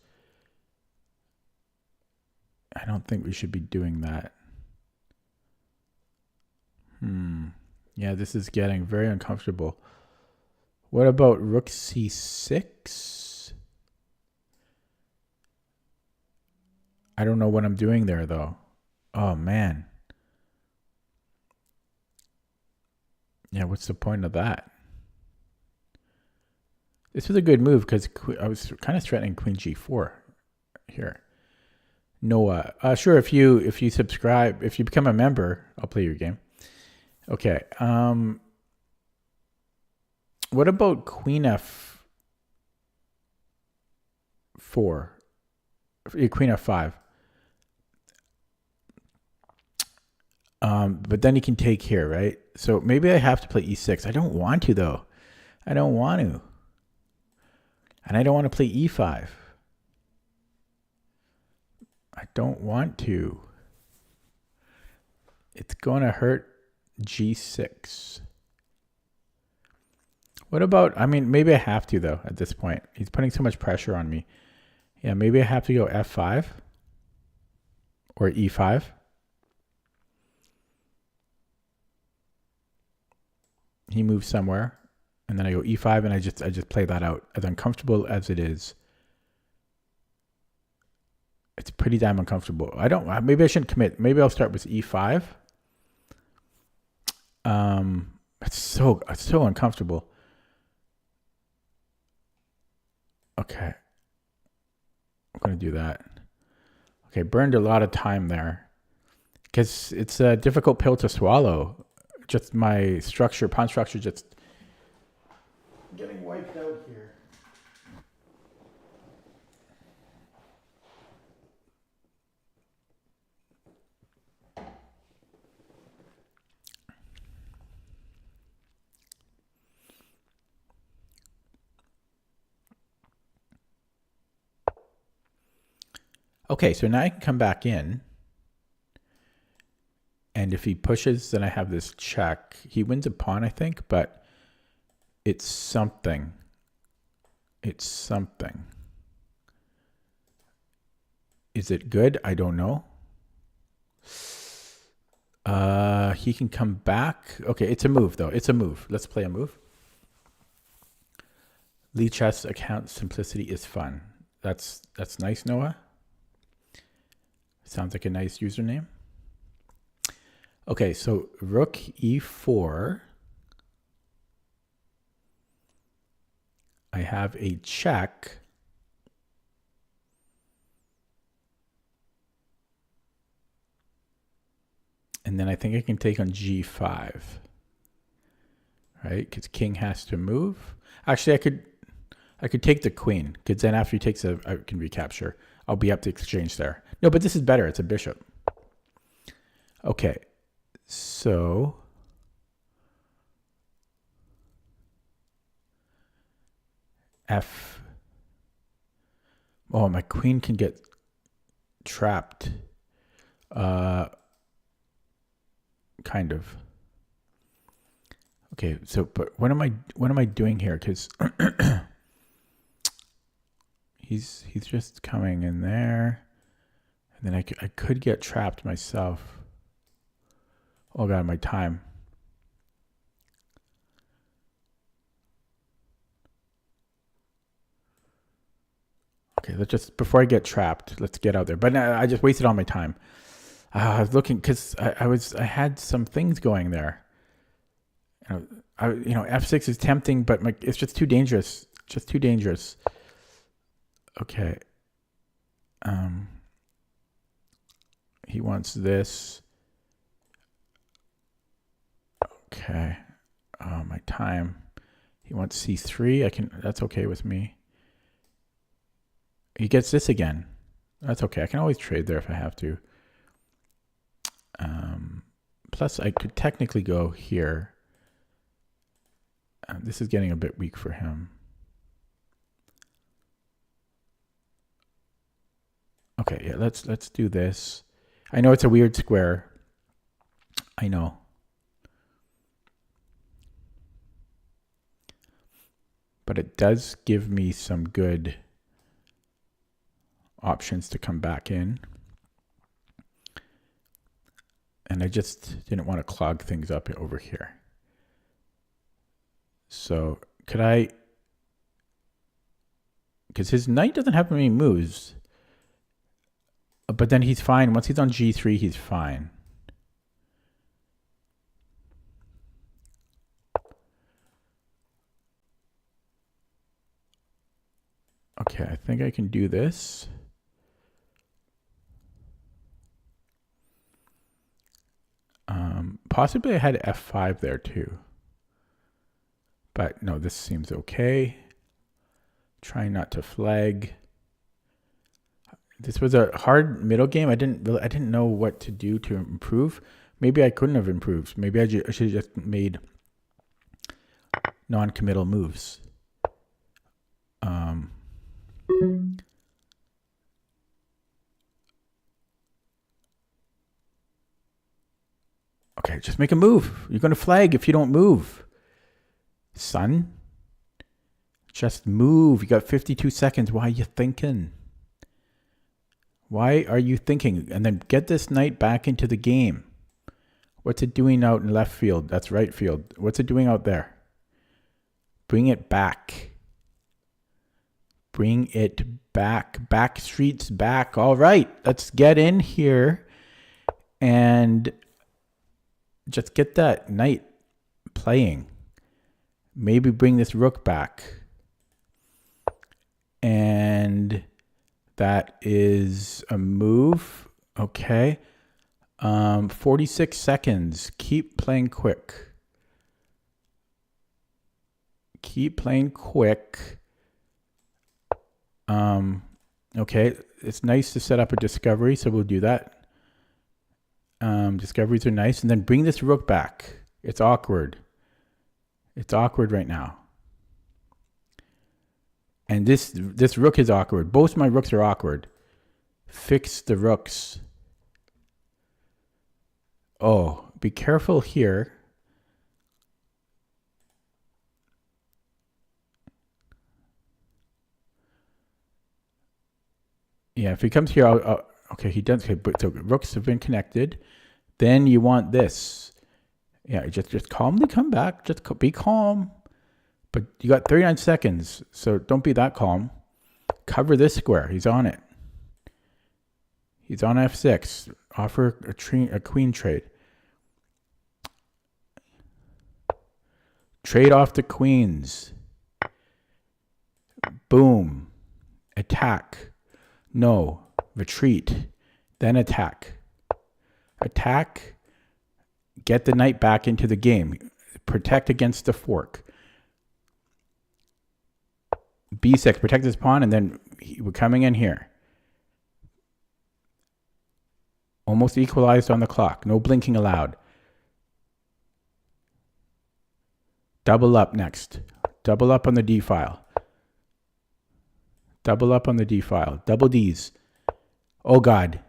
I don't think we should be doing that. Yeah, this is getting very uncomfortable. What about rook c6? I don't know what I'm doing there, though. Oh, man. Yeah, what's the point of that? This was a good move because I was kind of threatening queen g4 here. Noah, sure. If you subscribe, if you become a member, I'll play your game. Okay. What about queen f4? Queen f5. But then he can take here, right? So maybe I have to play e6. I don't want to, though. I don't want to. And I don't want to play e5. I don't want to. It's going to hurt g6. What about, I mean, maybe I have to, though, at this point. He's putting so much pressure on me. Yeah, maybe I have to go f5 or e5. He moves somewhere, and then I go e5, and I just play that out. As uncomfortable as it is, it's pretty damn uncomfortable. Maybe I shouldn't commit. Maybe I'll start with e5. It's so uncomfortable. Okay. I'm going to do that. Okay, burned a lot of time there. Because it's a difficult pill to swallow. Just my structure, pawn structure, just getting wiped out here. Okay, so now I can come back in. And if he pushes, then I have this check. He wins a pawn, I think, but it's something. It's something. Is it good? I don't know. He can come back. Okay, it's a move, though. It's a move. Let's play a move. Lee Chess account simplicity is fun. That's nice, Noah. Sounds like a nice username. Okay, so rook e4. I have a check. And then I think I can take on g5. Right? Because king has to move. Actually, I could take the queen. Because then after he takes I can recapture. I'll be up to exchange there. No, but this is better. It's a bishop. Okay. So F. Oh, my queen can get trapped. Kind of. Okay, so but what am I doing here? Because he's just coming in there, and then I could get trapped myself. Oh god, my time. Okay, let's just, before I get trapped, let's get out there. But I just wasted all my time. I was looking because I had some things going there. F6 is tempting, but it's just too dangerous. Just too dangerous. Okay. He wants this. Okay. Oh, my time. He wants c3. That's okay with me. He gets this again. That's okay. I can always trade there if I have to. Plus, I could technically go here. This is getting a bit weak for him. Okay, yeah, let's do this. I know it's a weird square. I know. But it does give me some good options to come back in. And I just didn't want to clog things up over here. So could I, because his knight doesn't have many moves, but then he's fine. Once he's on g3, he's fine. Okay, I think I can do this. Possibly I had f5 there too. But no, this seems okay. Trying not to flag. This was a hard middle game. I didn't know what to do to improve. Maybe I couldn't have improved. Maybe I should have just made non-committal moves. Okay, just make a move. You're going to flag if you don't move. Son, just move. You got 52 seconds. Why are you thinking? Why are you thinking? And then get this knight back into the game. What's it doing out in left field? That's right field. What's it doing out there? Bring it back. Bring it back. Back streets back. All right, let's get in here and just get that knight playing. Maybe bring this rook back. And that is a move. Okay. 46 seconds. Keep playing quick. Keep playing quick. Okay. It's nice to set up a discovery, so we'll do that. Discoveries are nice. And then bring this rook back. It's awkward. It's awkward right now. And this rook is awkward. Both my rooks are awkward. Fix the rooks. Oh, be careful here. Yeah, if he comes here, okay, he does. But so rooks have been connected. Then you want this. Yeah, just calmly come back. Just be calm. But you got 39 seconds, so don't be that calm. Cover this square. He's on it. He's on f6. Offer a queen trade. Trade off the queens. Boom. Attack. No. Retreat. Then attack. Attack. Get the knight back into the game. Protect against the fork. B6, protect his pawn, and then we're coming in here. Almost equalized on the clock. No blinking allowed. Double up next. Double up on the D file. Double up on the D file. Double Ds. Oh, God.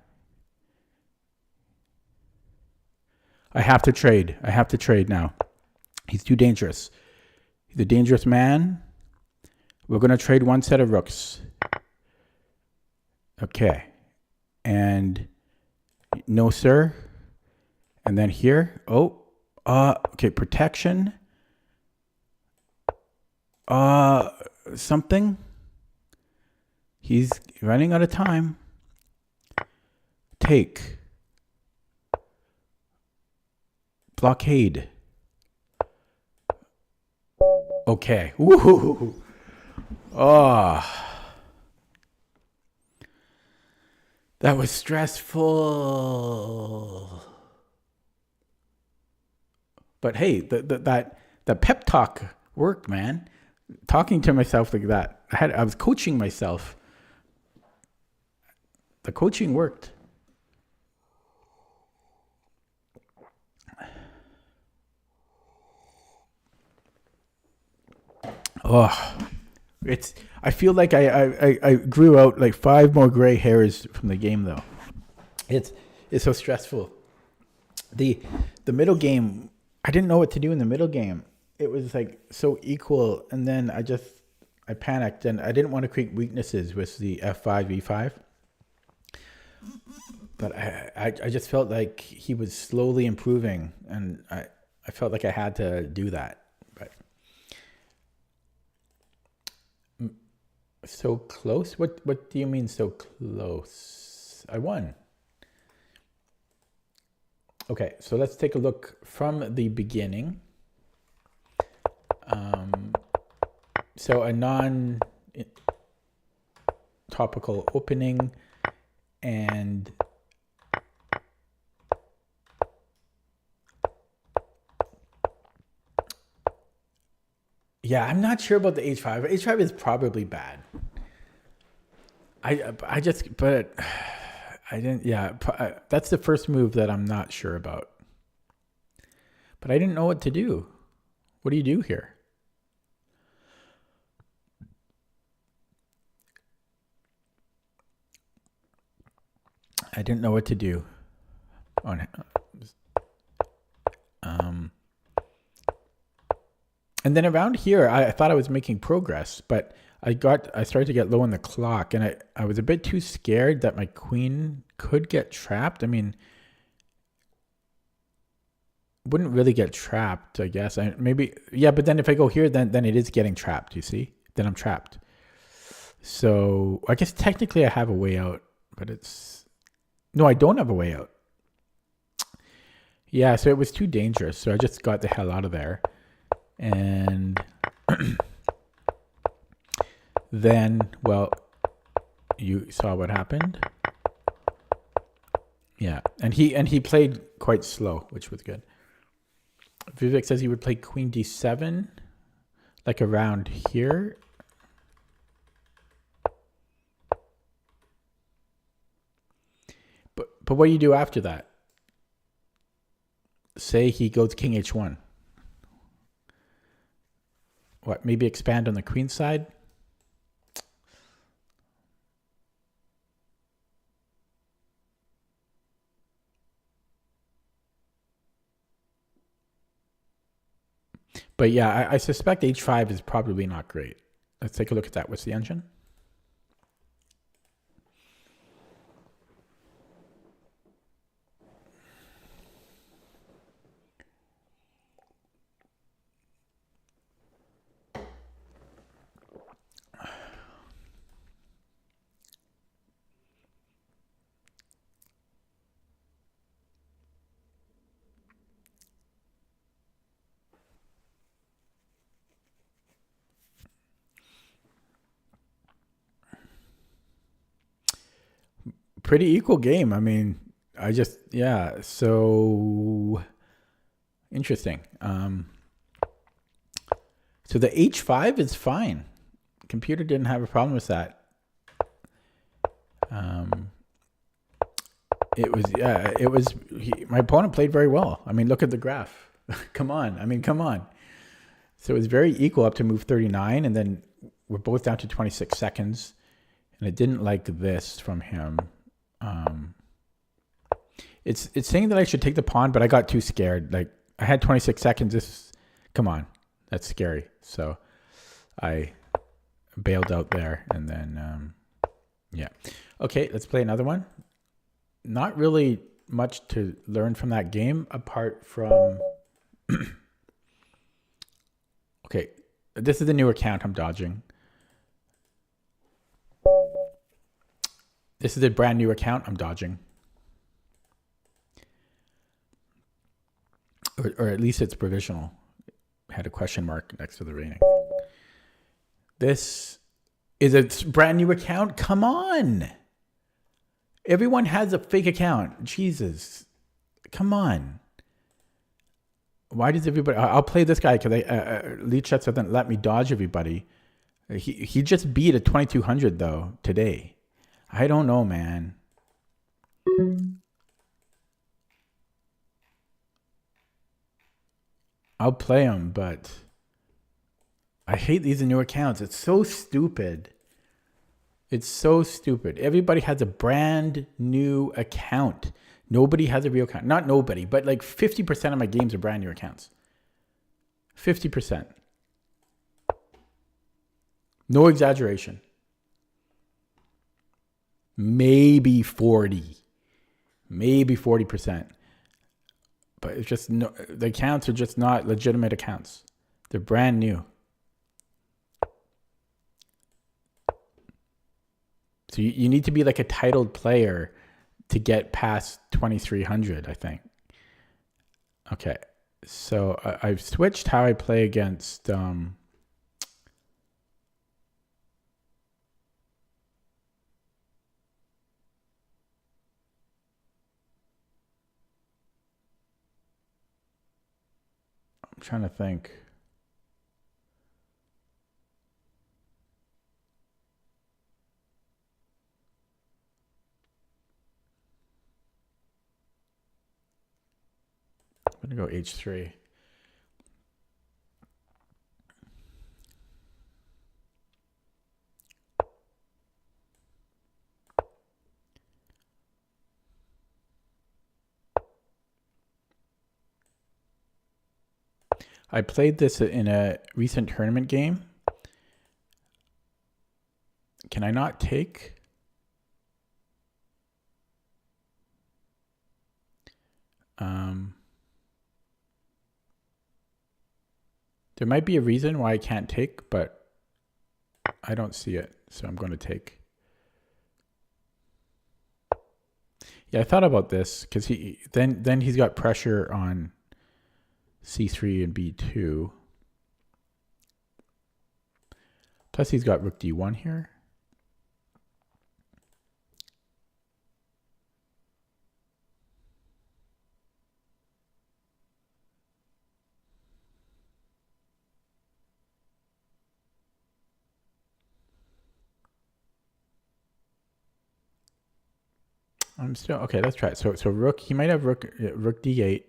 I have to trade. I have to trade now. He's too dangerous. He's a dangerous man. We're going to trade one set of rooks. Okay. And no, sir. And then here. Oh. Okay. Protection. Something. He's running out of time. Take. Blockade. Okay. Woo. Oh. That was stressful. But hey, the pep talk worked, man. Talking to myself like that. I was coaching myself. The coaching worked. Oh, I feel like I grew out like 5 more gray hairs from the game though. It's so stressful. The middle game, I didn't know what to do in the middle game. It was like so equal, and then I panicked, and I didn't want to create weaknesses with the F5 E5. But I just felt like he was slowly improving, and I felt like I had to do that. But so close? What do you mean so close? I won. Okay, so let's take a look from the beginning. So a non-topical opening, and yeah, I'm not sure about the H5. H5 is probably bad. I didn't, yeah, that's the first move that I'm not sure about. But I didn't know what to do. What do you do here? I didn't know what to do. And then around here, I thought I was making progress, but I started to get low on the clock, and I was a bit too scared that my queen could get trapped. I mean, wouldn't really get trapped, I guess. Maybe, yeah, but then if I go here, then it is getting trapped, you see? Then I'm trapped. So I guess technically I have a way out, but no, I don't have a way out. Yeah, so it was too dangerous, so I just got the hell out of there. And then, well, you saw what happened. Yeah, and he played quite slow, which was good. Vivek says he would play Queen D7, like around here. But what do you do after that? Say he goes King H1. What, maybe expand on the queen side? But yeah, I suspect H5 is probably not great. Let's take a look at that. What's the engine? Pretty equal game. I mean, yeah. So Interesting. So the H5 is fine. Computer didn't have a problem with that. My opponent played very well. I mean, look at the graph. Come on. So it was very equal up to move 39, and then we're both down to 26 seconds. And it didn't like this from him. It's saying that I should take the pawn, but I got too scared. Like, I had 26 seconds. Come on, that's scary. So I bailed out there, and then yeah. Okay, let's play another one. Not really much to learn from that game apart from okay, this is the new account I'm dodging. This is a brand new account I'm dodging. Or at least it's provisional. It had a question mark next to the rating. This is a brand new account? Come on. Everyone has a fake account. Jesus. Come on. Why does everybody... I'll play this guy because Leadshot doesn't let me dodge everybody. He just beat a 2200 though today. I don't know, man. I'll play him, but I hate these new accounts. It's so stupid. It's so stupid. Everybody has a brand new account. Nobody has a real account. Not nobody, but like 50% of my games are brand new accounts. 50%. No exaggeration. Maybe 40. Maybe 40%. But it's just no, the accounts are just not legitimate accounts. They're brand new. So you need to be like a titled player to get past 2300, I think. Okay. So I've switched how I play against I'm trying to think. I'm going to go H3. I played this in a recent tournament game. Can I not take? There might be a reason why I can't take, but I don't see it, so I'm going to take. Yeah, I thought about this because then he's got pressure on C3 and B2. Plus he's got rook D1 here. I'm still okay. Let's try it. So rook. He might have rook D8,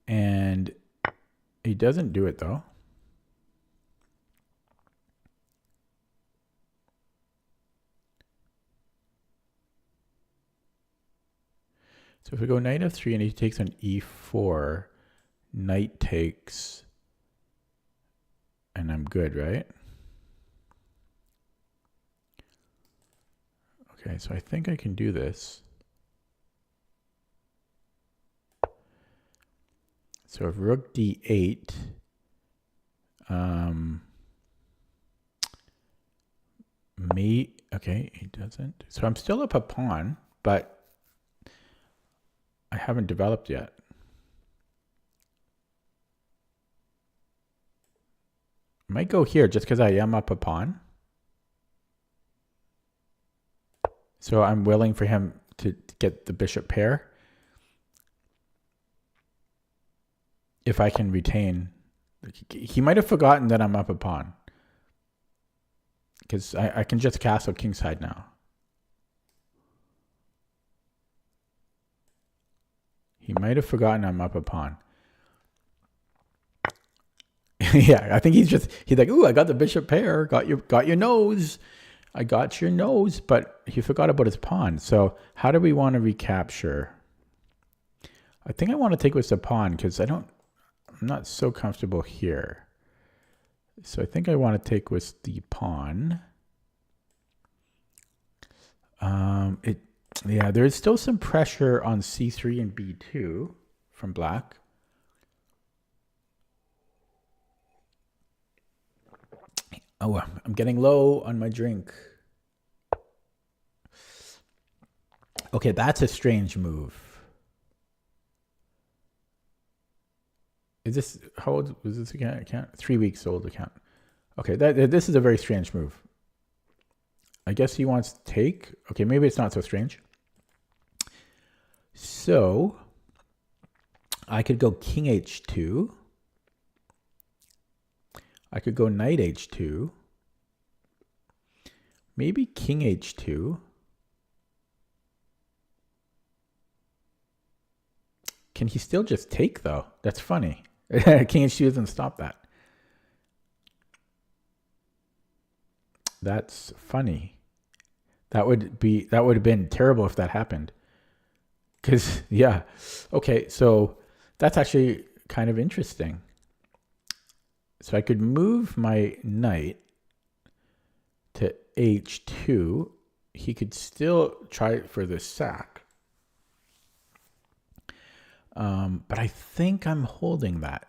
and he doesn't do it though. So if we go knight f3 and he takes on e4, knight takes, and I'm good, right? Okay, so I think I can do this. So if rook d8, okay, he doesn't. So I'm still up a pawn, but I haven't developed yet. I might go here just because I am up a pawn. So I'm willing for him to get the bishop pair. if I can retain. He might have forgotten that I'm up a pawn. Because I can just castle kingside now. He might have forgotten I'm up a pawn. Yeah, I think he's like, ooh, I got the bishop pair. Got your nose. I got your nose, but he forgot about his pawn. So how do we want to recapture? I think I want to take with the pawn because I'm not so comfortable here. So I think I want to take with the pawn. Yeah, there's still some pressure on c3 and b2 from black. Oh, I'm getting low on my drink. Okay, that's a strange move. Is this, how old was this account? 3 weeks old account. Okay, this is a very strange move. I guess he wants to take. Okay, maybe it's not so strange. So I could go king h2. I could go knight h2. Maybe king h2. Can he still just take though? That's funny. King h2 doesn't stop that. That's funny. That would have been terrible if that happened. Because, yeah. Okay, so that's actually kind of interesting. So I could move my knight to h2. He could still try for the sack. But I think I'm holding that.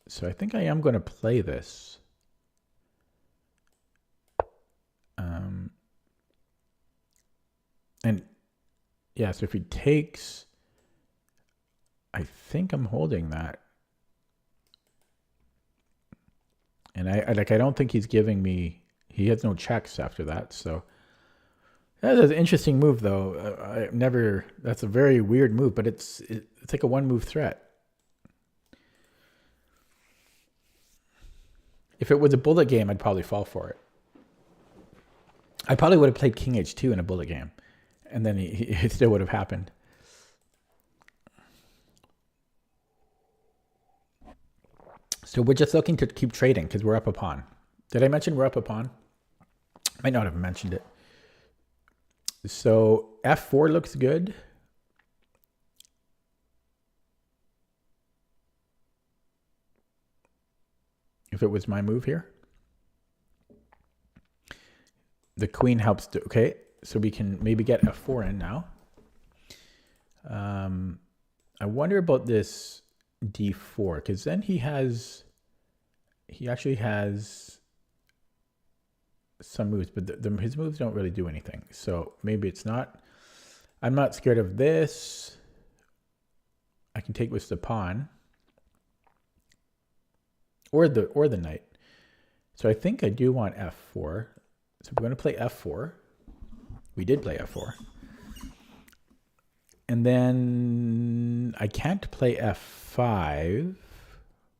So I think I am going to play this. And yeah, so if he takes, I think I'm holding that. And I don't think he's giving me, he has no checks after that. So that's an interesting move though. That's a very weird move, but it's like a one move threat. If it was a bullet game, I'd probably fall for it. I probably would have played king h2 in a bullet game. And then it still would have happened. So we're just looking to keep trading because we're up a pawn. Did I mention we're up a pawn? Might not have mentioned it. So f4 looks good. If it was my move here. The queen helps to, okay. So we can maybe get f4 in now. I wonder about this d4 because then he actually has some moves, but his moves don't really do anything. So maybe it's not. I'm not scared of this. I can take with the pawn or the knight. So I think I do want f4. So we're going to play f4. We did play f4. And then I can't play f5.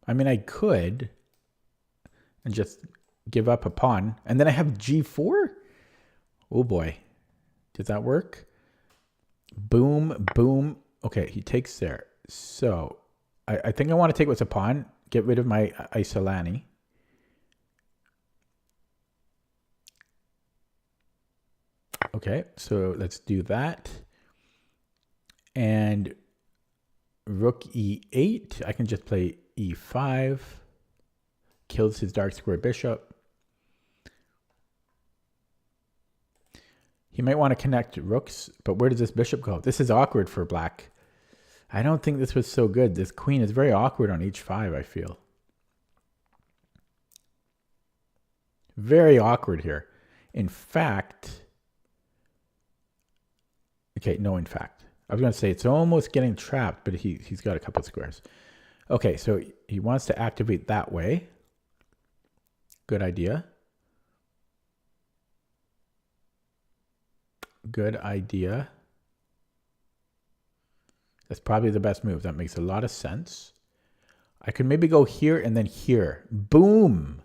I mean, I could and just give up a pawn. And then I have g4? Oh boy. Does that work? Boom, boom. Okay, he takes there. So I think I want to take with a pawn. Get rid of my Isolani. Okay, so let's do that. And rook e8, I can just play e5. Kills his dark square bishop. He might want to connect rooks, but where does this bishop go? This is awkward for black. I don't think this was so good. This queen is very awkward on h5, I feel. Very awkward here. In fact... Okay, no, in fact. I was going to say it's almost getting trapped, but he's got a couple of squares. Okay, so he wants to activate that way. Good idea. Good idea. That's probably the best move. That makes a lot of sense. I could maybe go here and then here. Boom.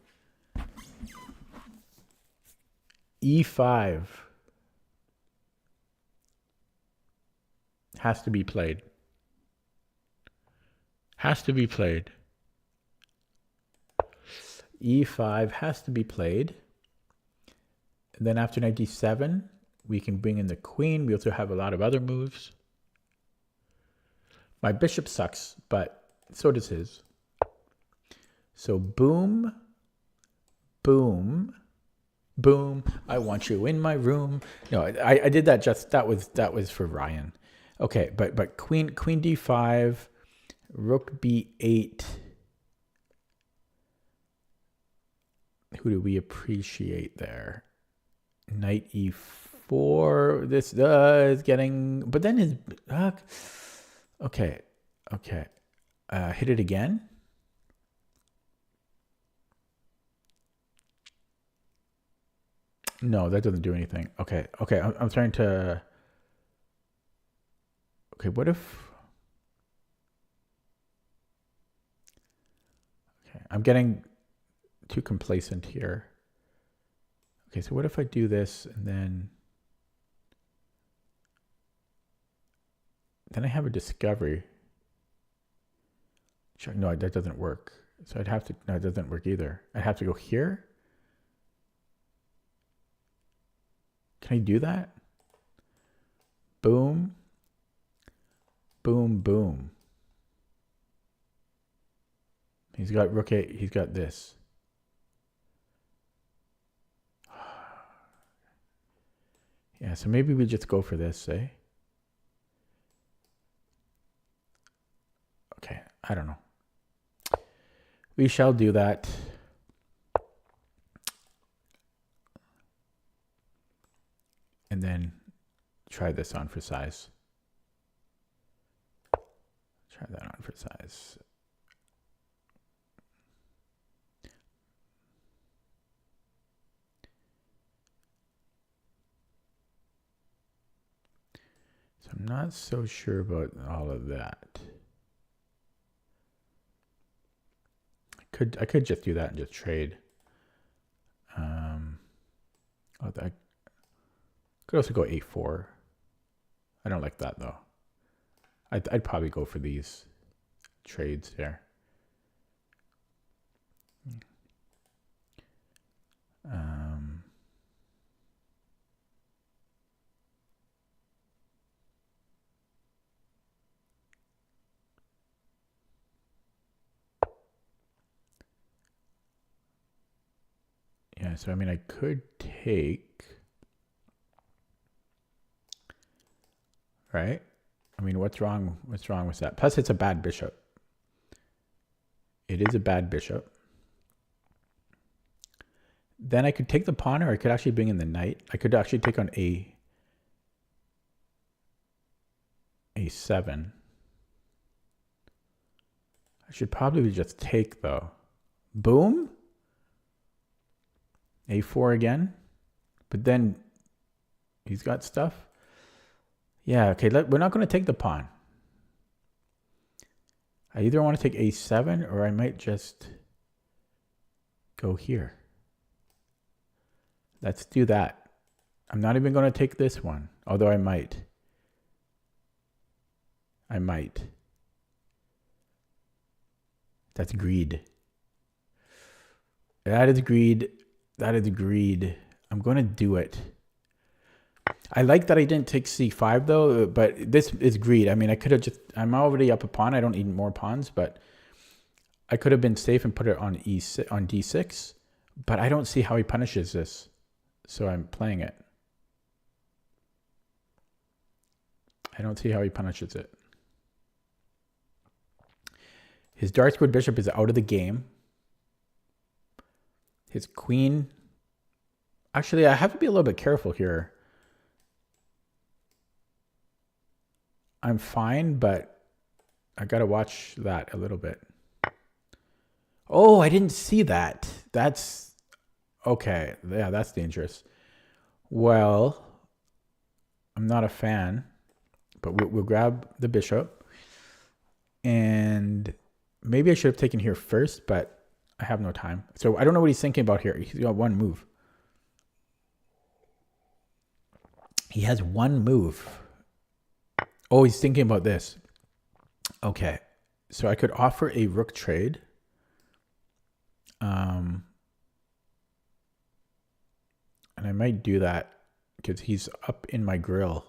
E5 has to be played. Has to be played. E5 has to be played. And then after knight d7, we can bring in the queen. We also have a lot of other moves. My bishop sucks, but so does his. So boom, boom, boom. I want you in my room. No, I did that just that was for Ryan. Okay, but queen d5, rook b8. Who do we appreciate there? Knight e4. This is getting, but then his okay. Hit it again. No, that doesn't do anything. Okay. I'm trying to. Okay, what if? Okay, I'm getting too complacent here. Okay, so what if I do this and then I have a discovery. No, that doesn't work. So I'd have to, no, it doesn't work either. I'd have to go here. Can I do that? Boom. Boom, boom. He's got rook 8. He's got this. Yeah, so maybe we just go for this, eh? Okay, I don't know. We shall do that. And then try this on for size. Try that on for size. So I'm not so sure about all of that. I could just do that and just trade. I could also go 8-4. I don't like that though. I'd probably go for these trades there. Yeah, so I mean, I could take, right? I mean, what's wrong with that? Plus, it's a bad bishop. It is a bad bishop. Then I could take the pawn, or I could actually bring in the knight. I could actually take on a7. I should probably just take though. Boom. A4 again. But then he's got stuff. Yeah, okay, we're not going to take the pawn. I either want to take a7 or I might just go here. Let's do that. I'm not even going to take this one, although I might. That's greed. That is greed. That is greed. I'm going to do it. I like that I didn't take c5 though, but this is greed. I mean, I could have just, I'm already up a pawn. I don't need more pawns, but I could have been safe and put it on on d6, but I don't see how he punishes this. So I'm playing it. I don't see how he punishes it. His dark squared bishop is out of the game. His queen. Actually, I have to be a little bit careful here. I'm fine, but I got to watch that a little bit. Oh, I didn't see that. That's okay. Yeah, that's dangerous. Well, I'm not a fan, but we'll grab the bishop. And Maybe I should have taken here first, but I have no time. So I don't know what he's thinking about here. He's got one move. He has one move. Oh, he's thinking about this. Okay. So I could offer a rook trade. And I might do that because he's up in my grill.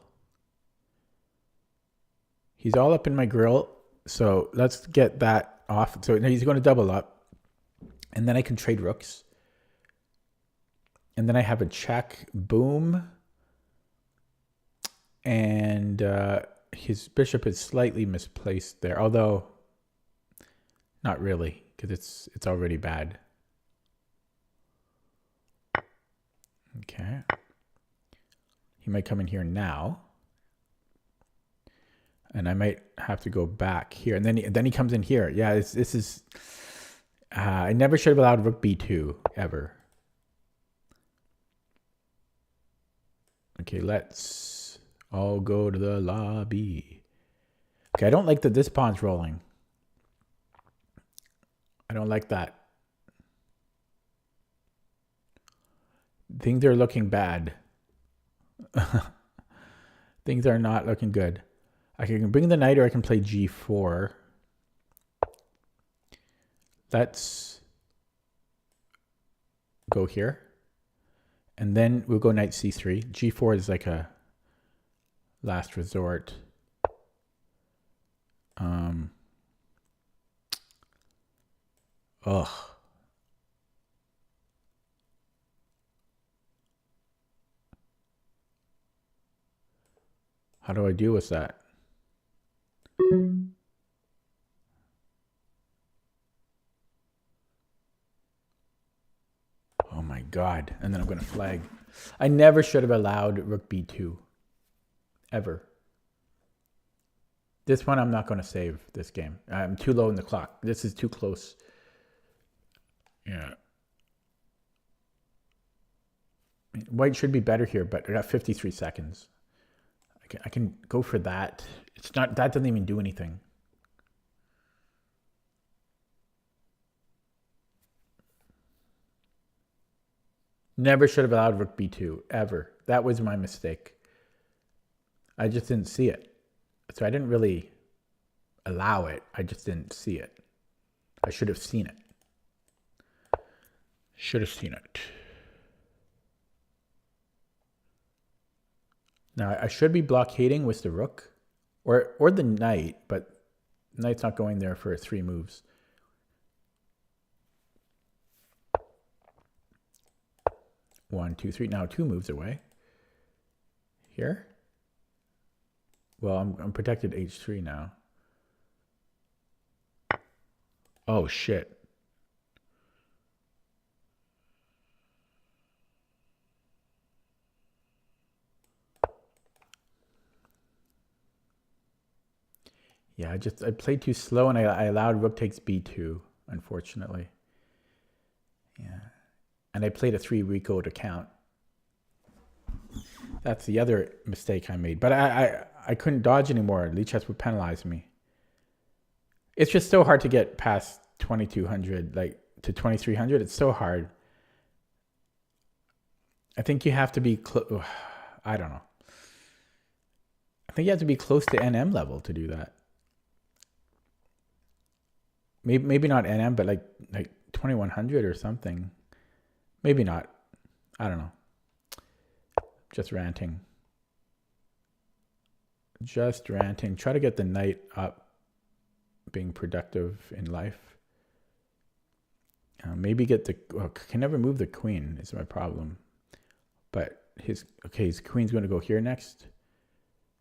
He's all up in my grill. So let's get that off. So he's going to double up. And then I can trade rooks. And then I have a check. Boom. And his bishop is slightly misplaced there. Although, not really. Because it's already bad. Okay. He might come in here now. And I might have to go back here. And then he comes in here. Yeah, this is... I never should have allowed rook b2, ever. Okay, let's all go to the lobby. Okay, I don't like that this pawn's rolling. I don't like that. Things are looking bad. Things are not looking good. I can bring the knight or I can play g4. Let's go here. And then we'll go knight c3. g4 is like a last resort. Ugh. How do I deal with that? Oh my God. And then I'm going to flag. I never should have allowed rook b2. Ever. This one I'm not going to save this game. I'm too low in the clock. This is too close. Yeah. White should be better here, but I got 53 seconds. I can go for that. It's not, that doesn't even do anything. Never should have allowed rook b2, ever. That was my mistake. I just didn't see it. So I didn't really allow it. I just didn't see it. I should have seen it. Should have seen it. Now I should be blockading with the rook or the knight, but the knight's not going there for 3 moves. One, two, three. Now 2 moves away. Here. Well, I'm protected h3 now. Oh shit. Yeah, I played too slow and I allowed rook takes b2, unfortunately. Yeah. And I played a 3 recode account. That's the other mistake I made. But I couldn't dodge anymore. Lichess would penalize me. It's just so hard to get past 2200, like to 2300. It's so hard. I think you have to be I don't know. I think you have to be close to NM level to do that. Maybe not NM, but like 2100 or something. Maybe not. I don't know. Just ranting. Just ranting. Try to get the knight up, being productive in life. Maybe get the... can never move the queen is my problem. But his queen's going to go here next.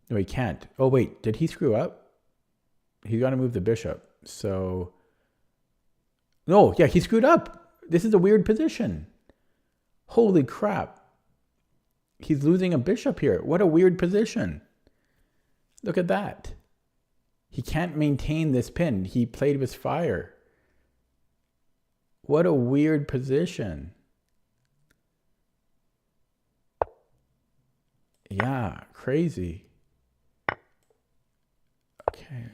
No, he can't. Oh, wait. Did he screw up? He's got to move the bishop. So... No, yeah, he screwed up. This is a weird position. Holy crap. He's losing a bishop here. What a weird position. Look at that. He can't maintain this pin. He played with fire. What a weird position. Yeah, crazy. Okay.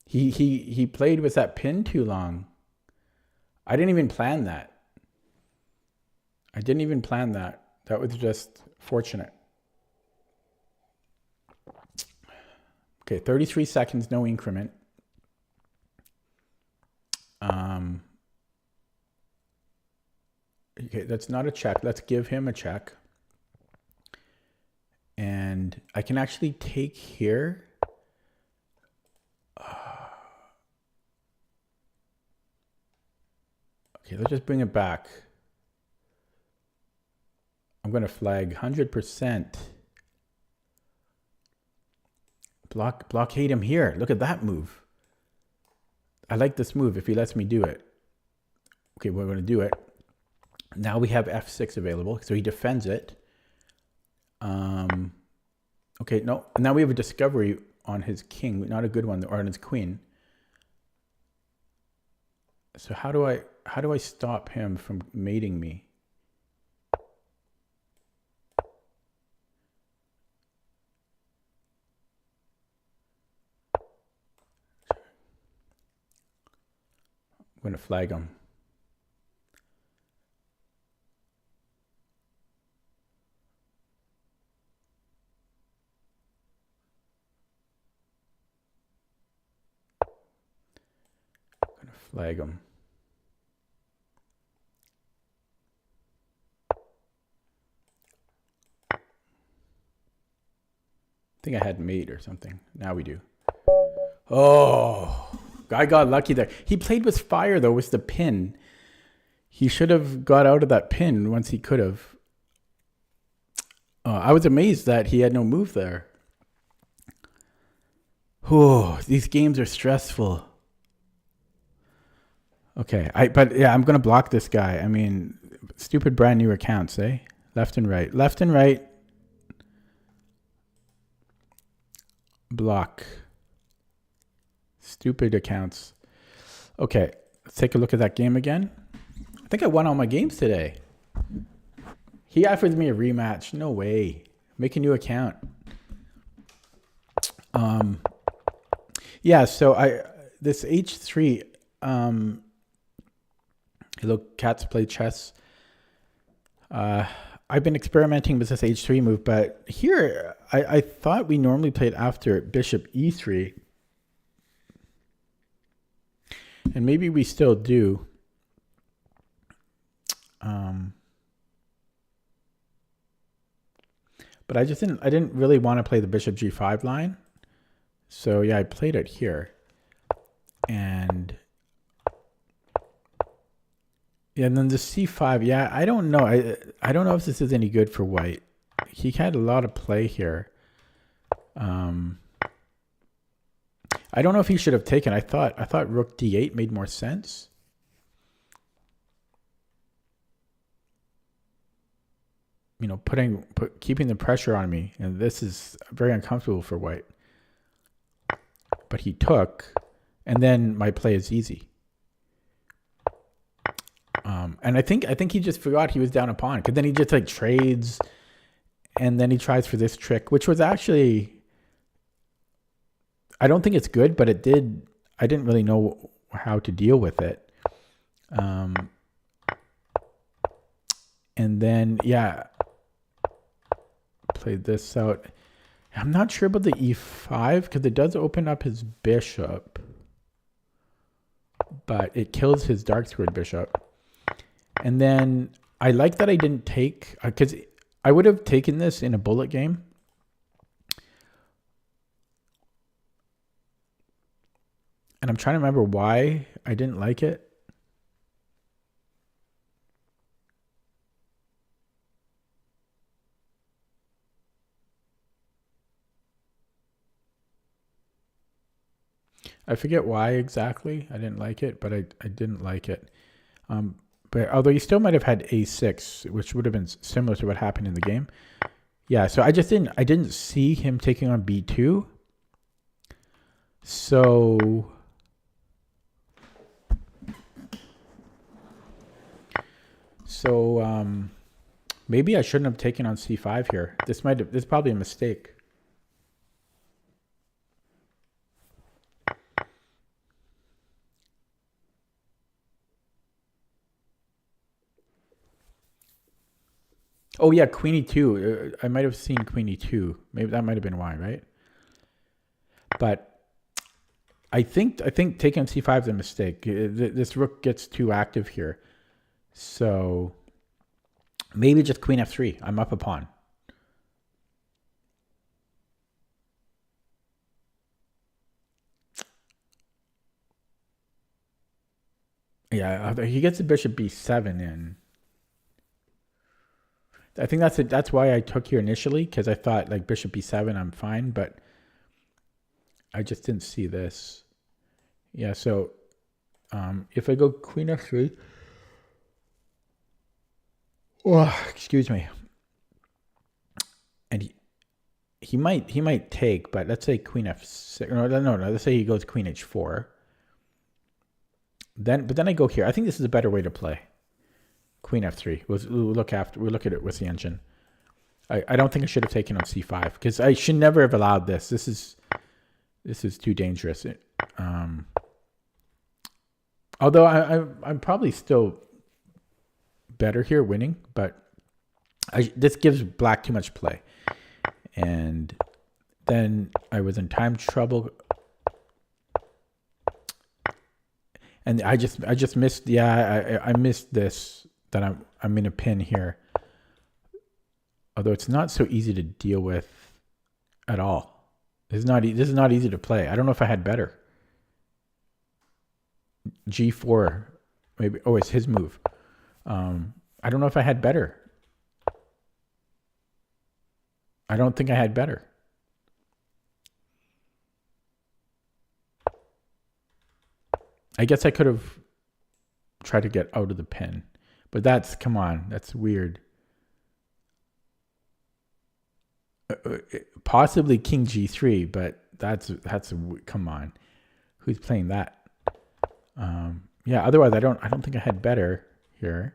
He played with that pin too long. I didn't even plan that. That was just fortunate. Okay, 33 seconds, no increment. Okay, that's not a check. Let's give him a check. And I can actually take here. Okay, let's just bring it back. I'm going to flag 100%. Blockade him here. Look at that move. I like this move if he lets me do it. Okay, we're going to do it. Now we have F6 available, so he defends it. Okay, no. Now we have a discovery on his king, not a good one, or on his queen. So how do I stop him from mating me? I'm going to flag him. Flag him. I think I had mate or something. Now we do. Oh, I got lucky there. He played with fire though, with the pin. He should have got out of that pin once he could have. I was amazed that he had no move there. Oh, these games are stressful. Okay, but yeah, I'm gonna block this guy. I mean, stupid brand new accounts, eh? Left and right, left and right. Block. Stupid accounts. Okay, let's take a look at that game again. I think I won all my games today. He offered me a rematch. No way. Make a new account. Yeah, so this H3. Hello, cats play chess. I've been experimenting with this H3 move, but here I thought we normally played after bishop E3. And maybe we still do. But I didn't really want to play the bishop G5 line. So yeah, I played it here. And yeah, and then the C5, yeah, I don't know. I don't know if this is any good for white. He had a lot of play here. I don't know if he should have taken. I thought rook D8 made more sense. You know, keeping the pressure on me, and this is very uncomfortable for white. But he took, and then my play is easy. And I think he just forgot he was down a pawn, because then he just like trades, and then he tries for this trick, which was actually, I don't think it's good, but I didn't really know how to deal with it. And then, yeah, played this out. I'm not sure about the E5, because it does open up his bishop, but it kills his dark squared bishop. And then I like that I didn't take, because I would have taken this in a bullet game. And I'm trying to remember why I didn't like it. I forget why exactly I didn't like it, but I didn't like it. But although you still might have had A6, which would have been similar to what happened in the game. Yeah, so I didn't see him taking on B2. So maybe I shouldn't have taken on C5 here. This is probably a mistake. Oh yeah, queen e2. I might have seen queen e2. Maybe that might have been why, right? But I think taking on c5 is a mistake. This rook gets too active here. So maybe just queen f3. I'm up a pawn. Yeah, he gets the bishop b7 in. I think that's why I took here initially, because I thought like bishop b7, I'm fine, but I just didn't see this. Yeah, so if I go queen f3, oh, excuse me, and he might take, but let's say queen f6. No. Let's say he goes queen h4. But then I go here. I think this is a better way to play. Queen f3. We'll look at it with the engine. I don't think I should have taken on c5 because I should never have allowed this. This is too dangerous. Although I'm probably still better here winning, but this gives black too much play. And then I was in time trouble. And I just missed. Yeah, I missed this. That I'm in a pin here. Although it's not so easy to deal with at all. This is not easy to play. I don't know if I had better. G4, maybe. Oh, it's his move. I don't know if I had better. I don't think I had better. I guess I could have tried to get out of the pin. But come on, that's weird. Possibly king g3, but that's come on. Who's playing that? Yeah, otherwise I don't think I had better here.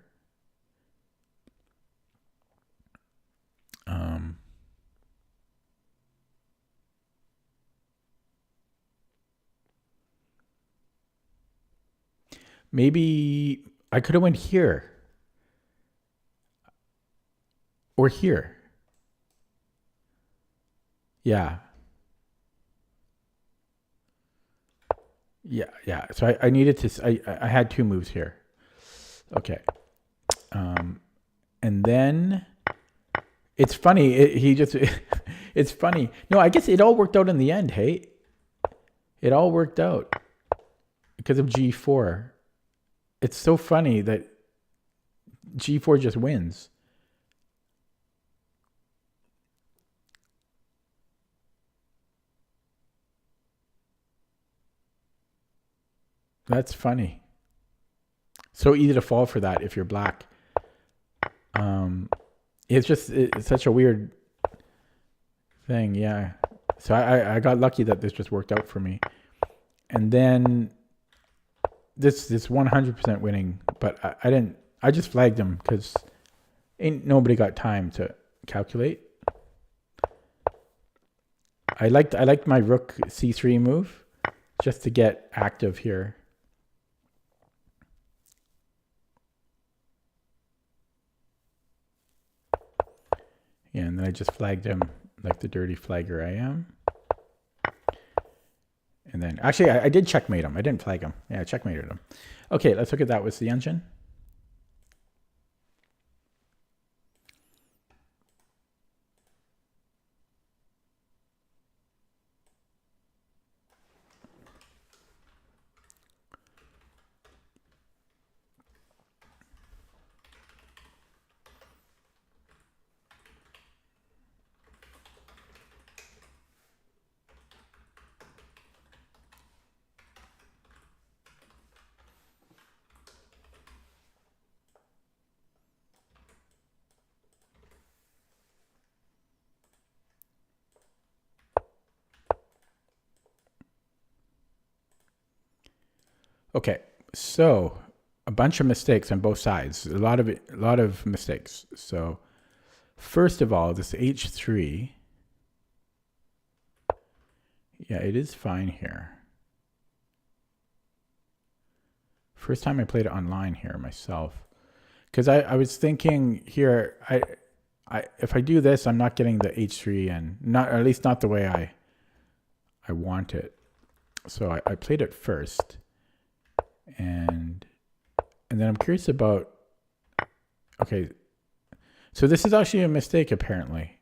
Maybe I could have went here. Or here. Yeah. Yeah. So I needed to, I had two moves here. Okay. And then it's funny. It's funny. No, I guess it all worked out in the end. Hey, it all worked out because of G4. It's so funny that G4 just wins. That's funny. So easy to fall for that if you're black. It's such a weird thing. Yeah. So I got lucky that this just worked out for me. And then this 100% winning, but I just flagged him because ain't nobody got time to calculate. I liked my rook c3 move just to get active here. Yeah, and then I just flagged him like the dirty flagger I am. And then, actually, I did checkmate him. I didn't flag him. Yeah, I checkmated him. Okay, let's look at that with the engine. Okay, so a bunch of mistakes on both sides. A lot of mistakes. So first of all, this h3. Yeah, it is fine here. First time I played it online here myself. Because I was thinking here, if I do this, I'm not getting the h3 and not, or at least not the way I want it. So I played it first, and then I'm curious about, okay, so this is actually a mistake apparently,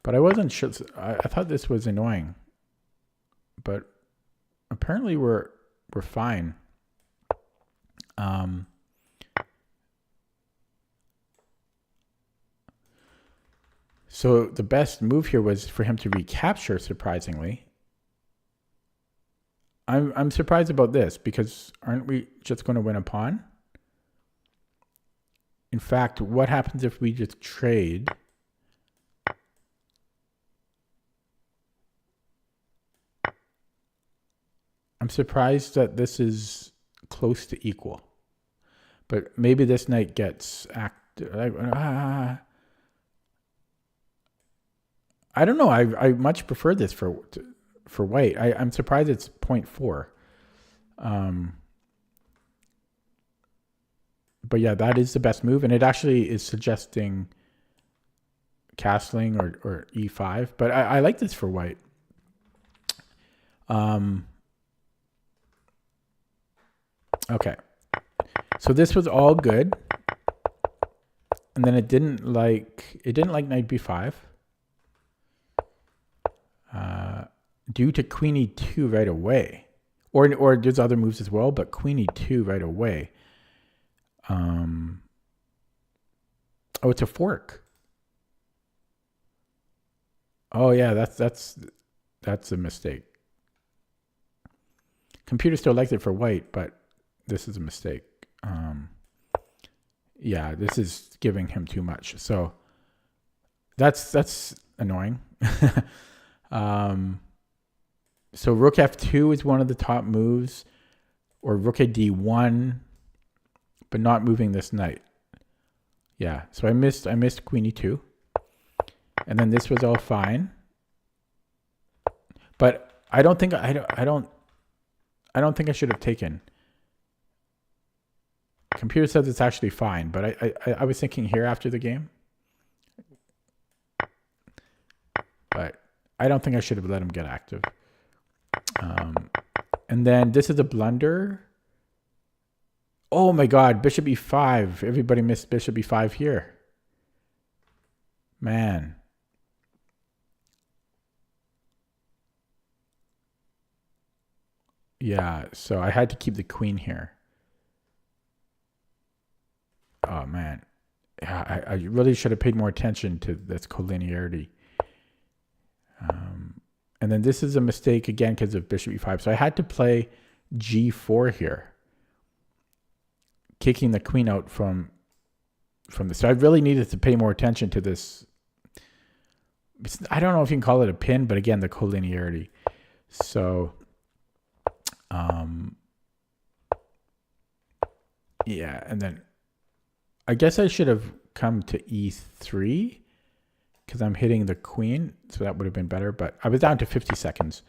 but I wasn't sure. I thought this was annoying, but apparently we're fine. So the best move here was for him to recapture, surprisingly. I'm surprised about this, because aren't we just going to win a pawn? In fact, what happens if we just trade? I'm surprised that this is close to equal. But maybe this knight gets active. I don't know. I much prefer this for white. I'm surprised it's 0.4. But yeah, that is the best move, and it actually is suggesting castling or e5. But I like this for white. Okay, so this was all good, and then it didn't like knight b5. Due to queen e2 right away, or there's other moves as well, but queen e2 right away. Oh, it's a fork. Oh yeah, that's a mistake. Computer still likes it for white, but this is a mistake. Yeah, this is giving him too much. So that's annoying. So rook f2 is one of the top moves, or rook at d1, but not moving this knight. Yeah, so I missed queen e2, and then this was all fine. But I don't think I should have taken. Computer says it's actually fine, but I was thinking here after the game. But I don't think I should have let him get active. And then this is a blunder. Oh my God, bishop e5. Everybody missed bishop e5 here. Man. Yeah, so I had to keep the queen here. Oh man. Yeah, I really should have paid more attention to this collinearity. And then this is a mistake again because of bishop e5. So I had to play g4 here, kicking the queen out from this. So I really needed to pay more attention to this. I don't know if you can call it a pin, but again, the collinearity. So, yeah, and then I guess I should have come to e3 because I'm hitting the queen, so that would have been better. But I was down to 50 seconds,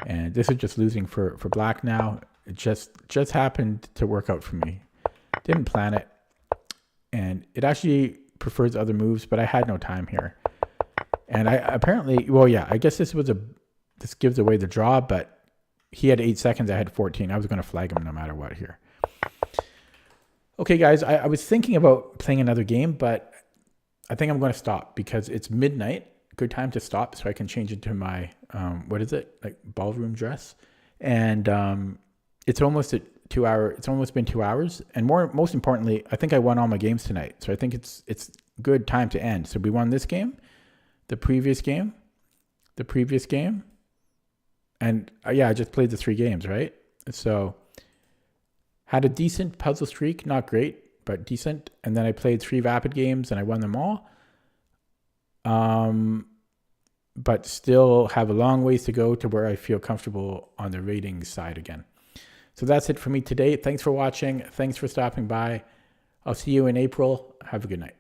and this is just losing for black now. It just happened to work out for me. Didn't plan it, and it actually prefers other moves, but I had no time here. And I apparently, well, yeah, I guess this gives away the draw, but he had 8 seconds, I had 14. I was going to flag him no matter what here. Okay, guys, I was thinking about playing another game, but I think I'm going to stop because it's midnight. Good time to stop so I can change into my, what is it? Like ballroom dress. And it's almost at 2 hour. It's almost been 2 hours. And most importantly, I think I won all my games tonight. So I think it's good time to end. So we won this game, the previous game, and yeah, I just played the 3 games, right? So had a decent puzzle streak, not great, but decent. And then I played 3 rapid games and I won them all. But still have a long ways to go to where I feel comfortable on the ratings side again. So that's it for me today. Thanks for watching. Thanks for stopping by. I'll see you in April. Have a good night.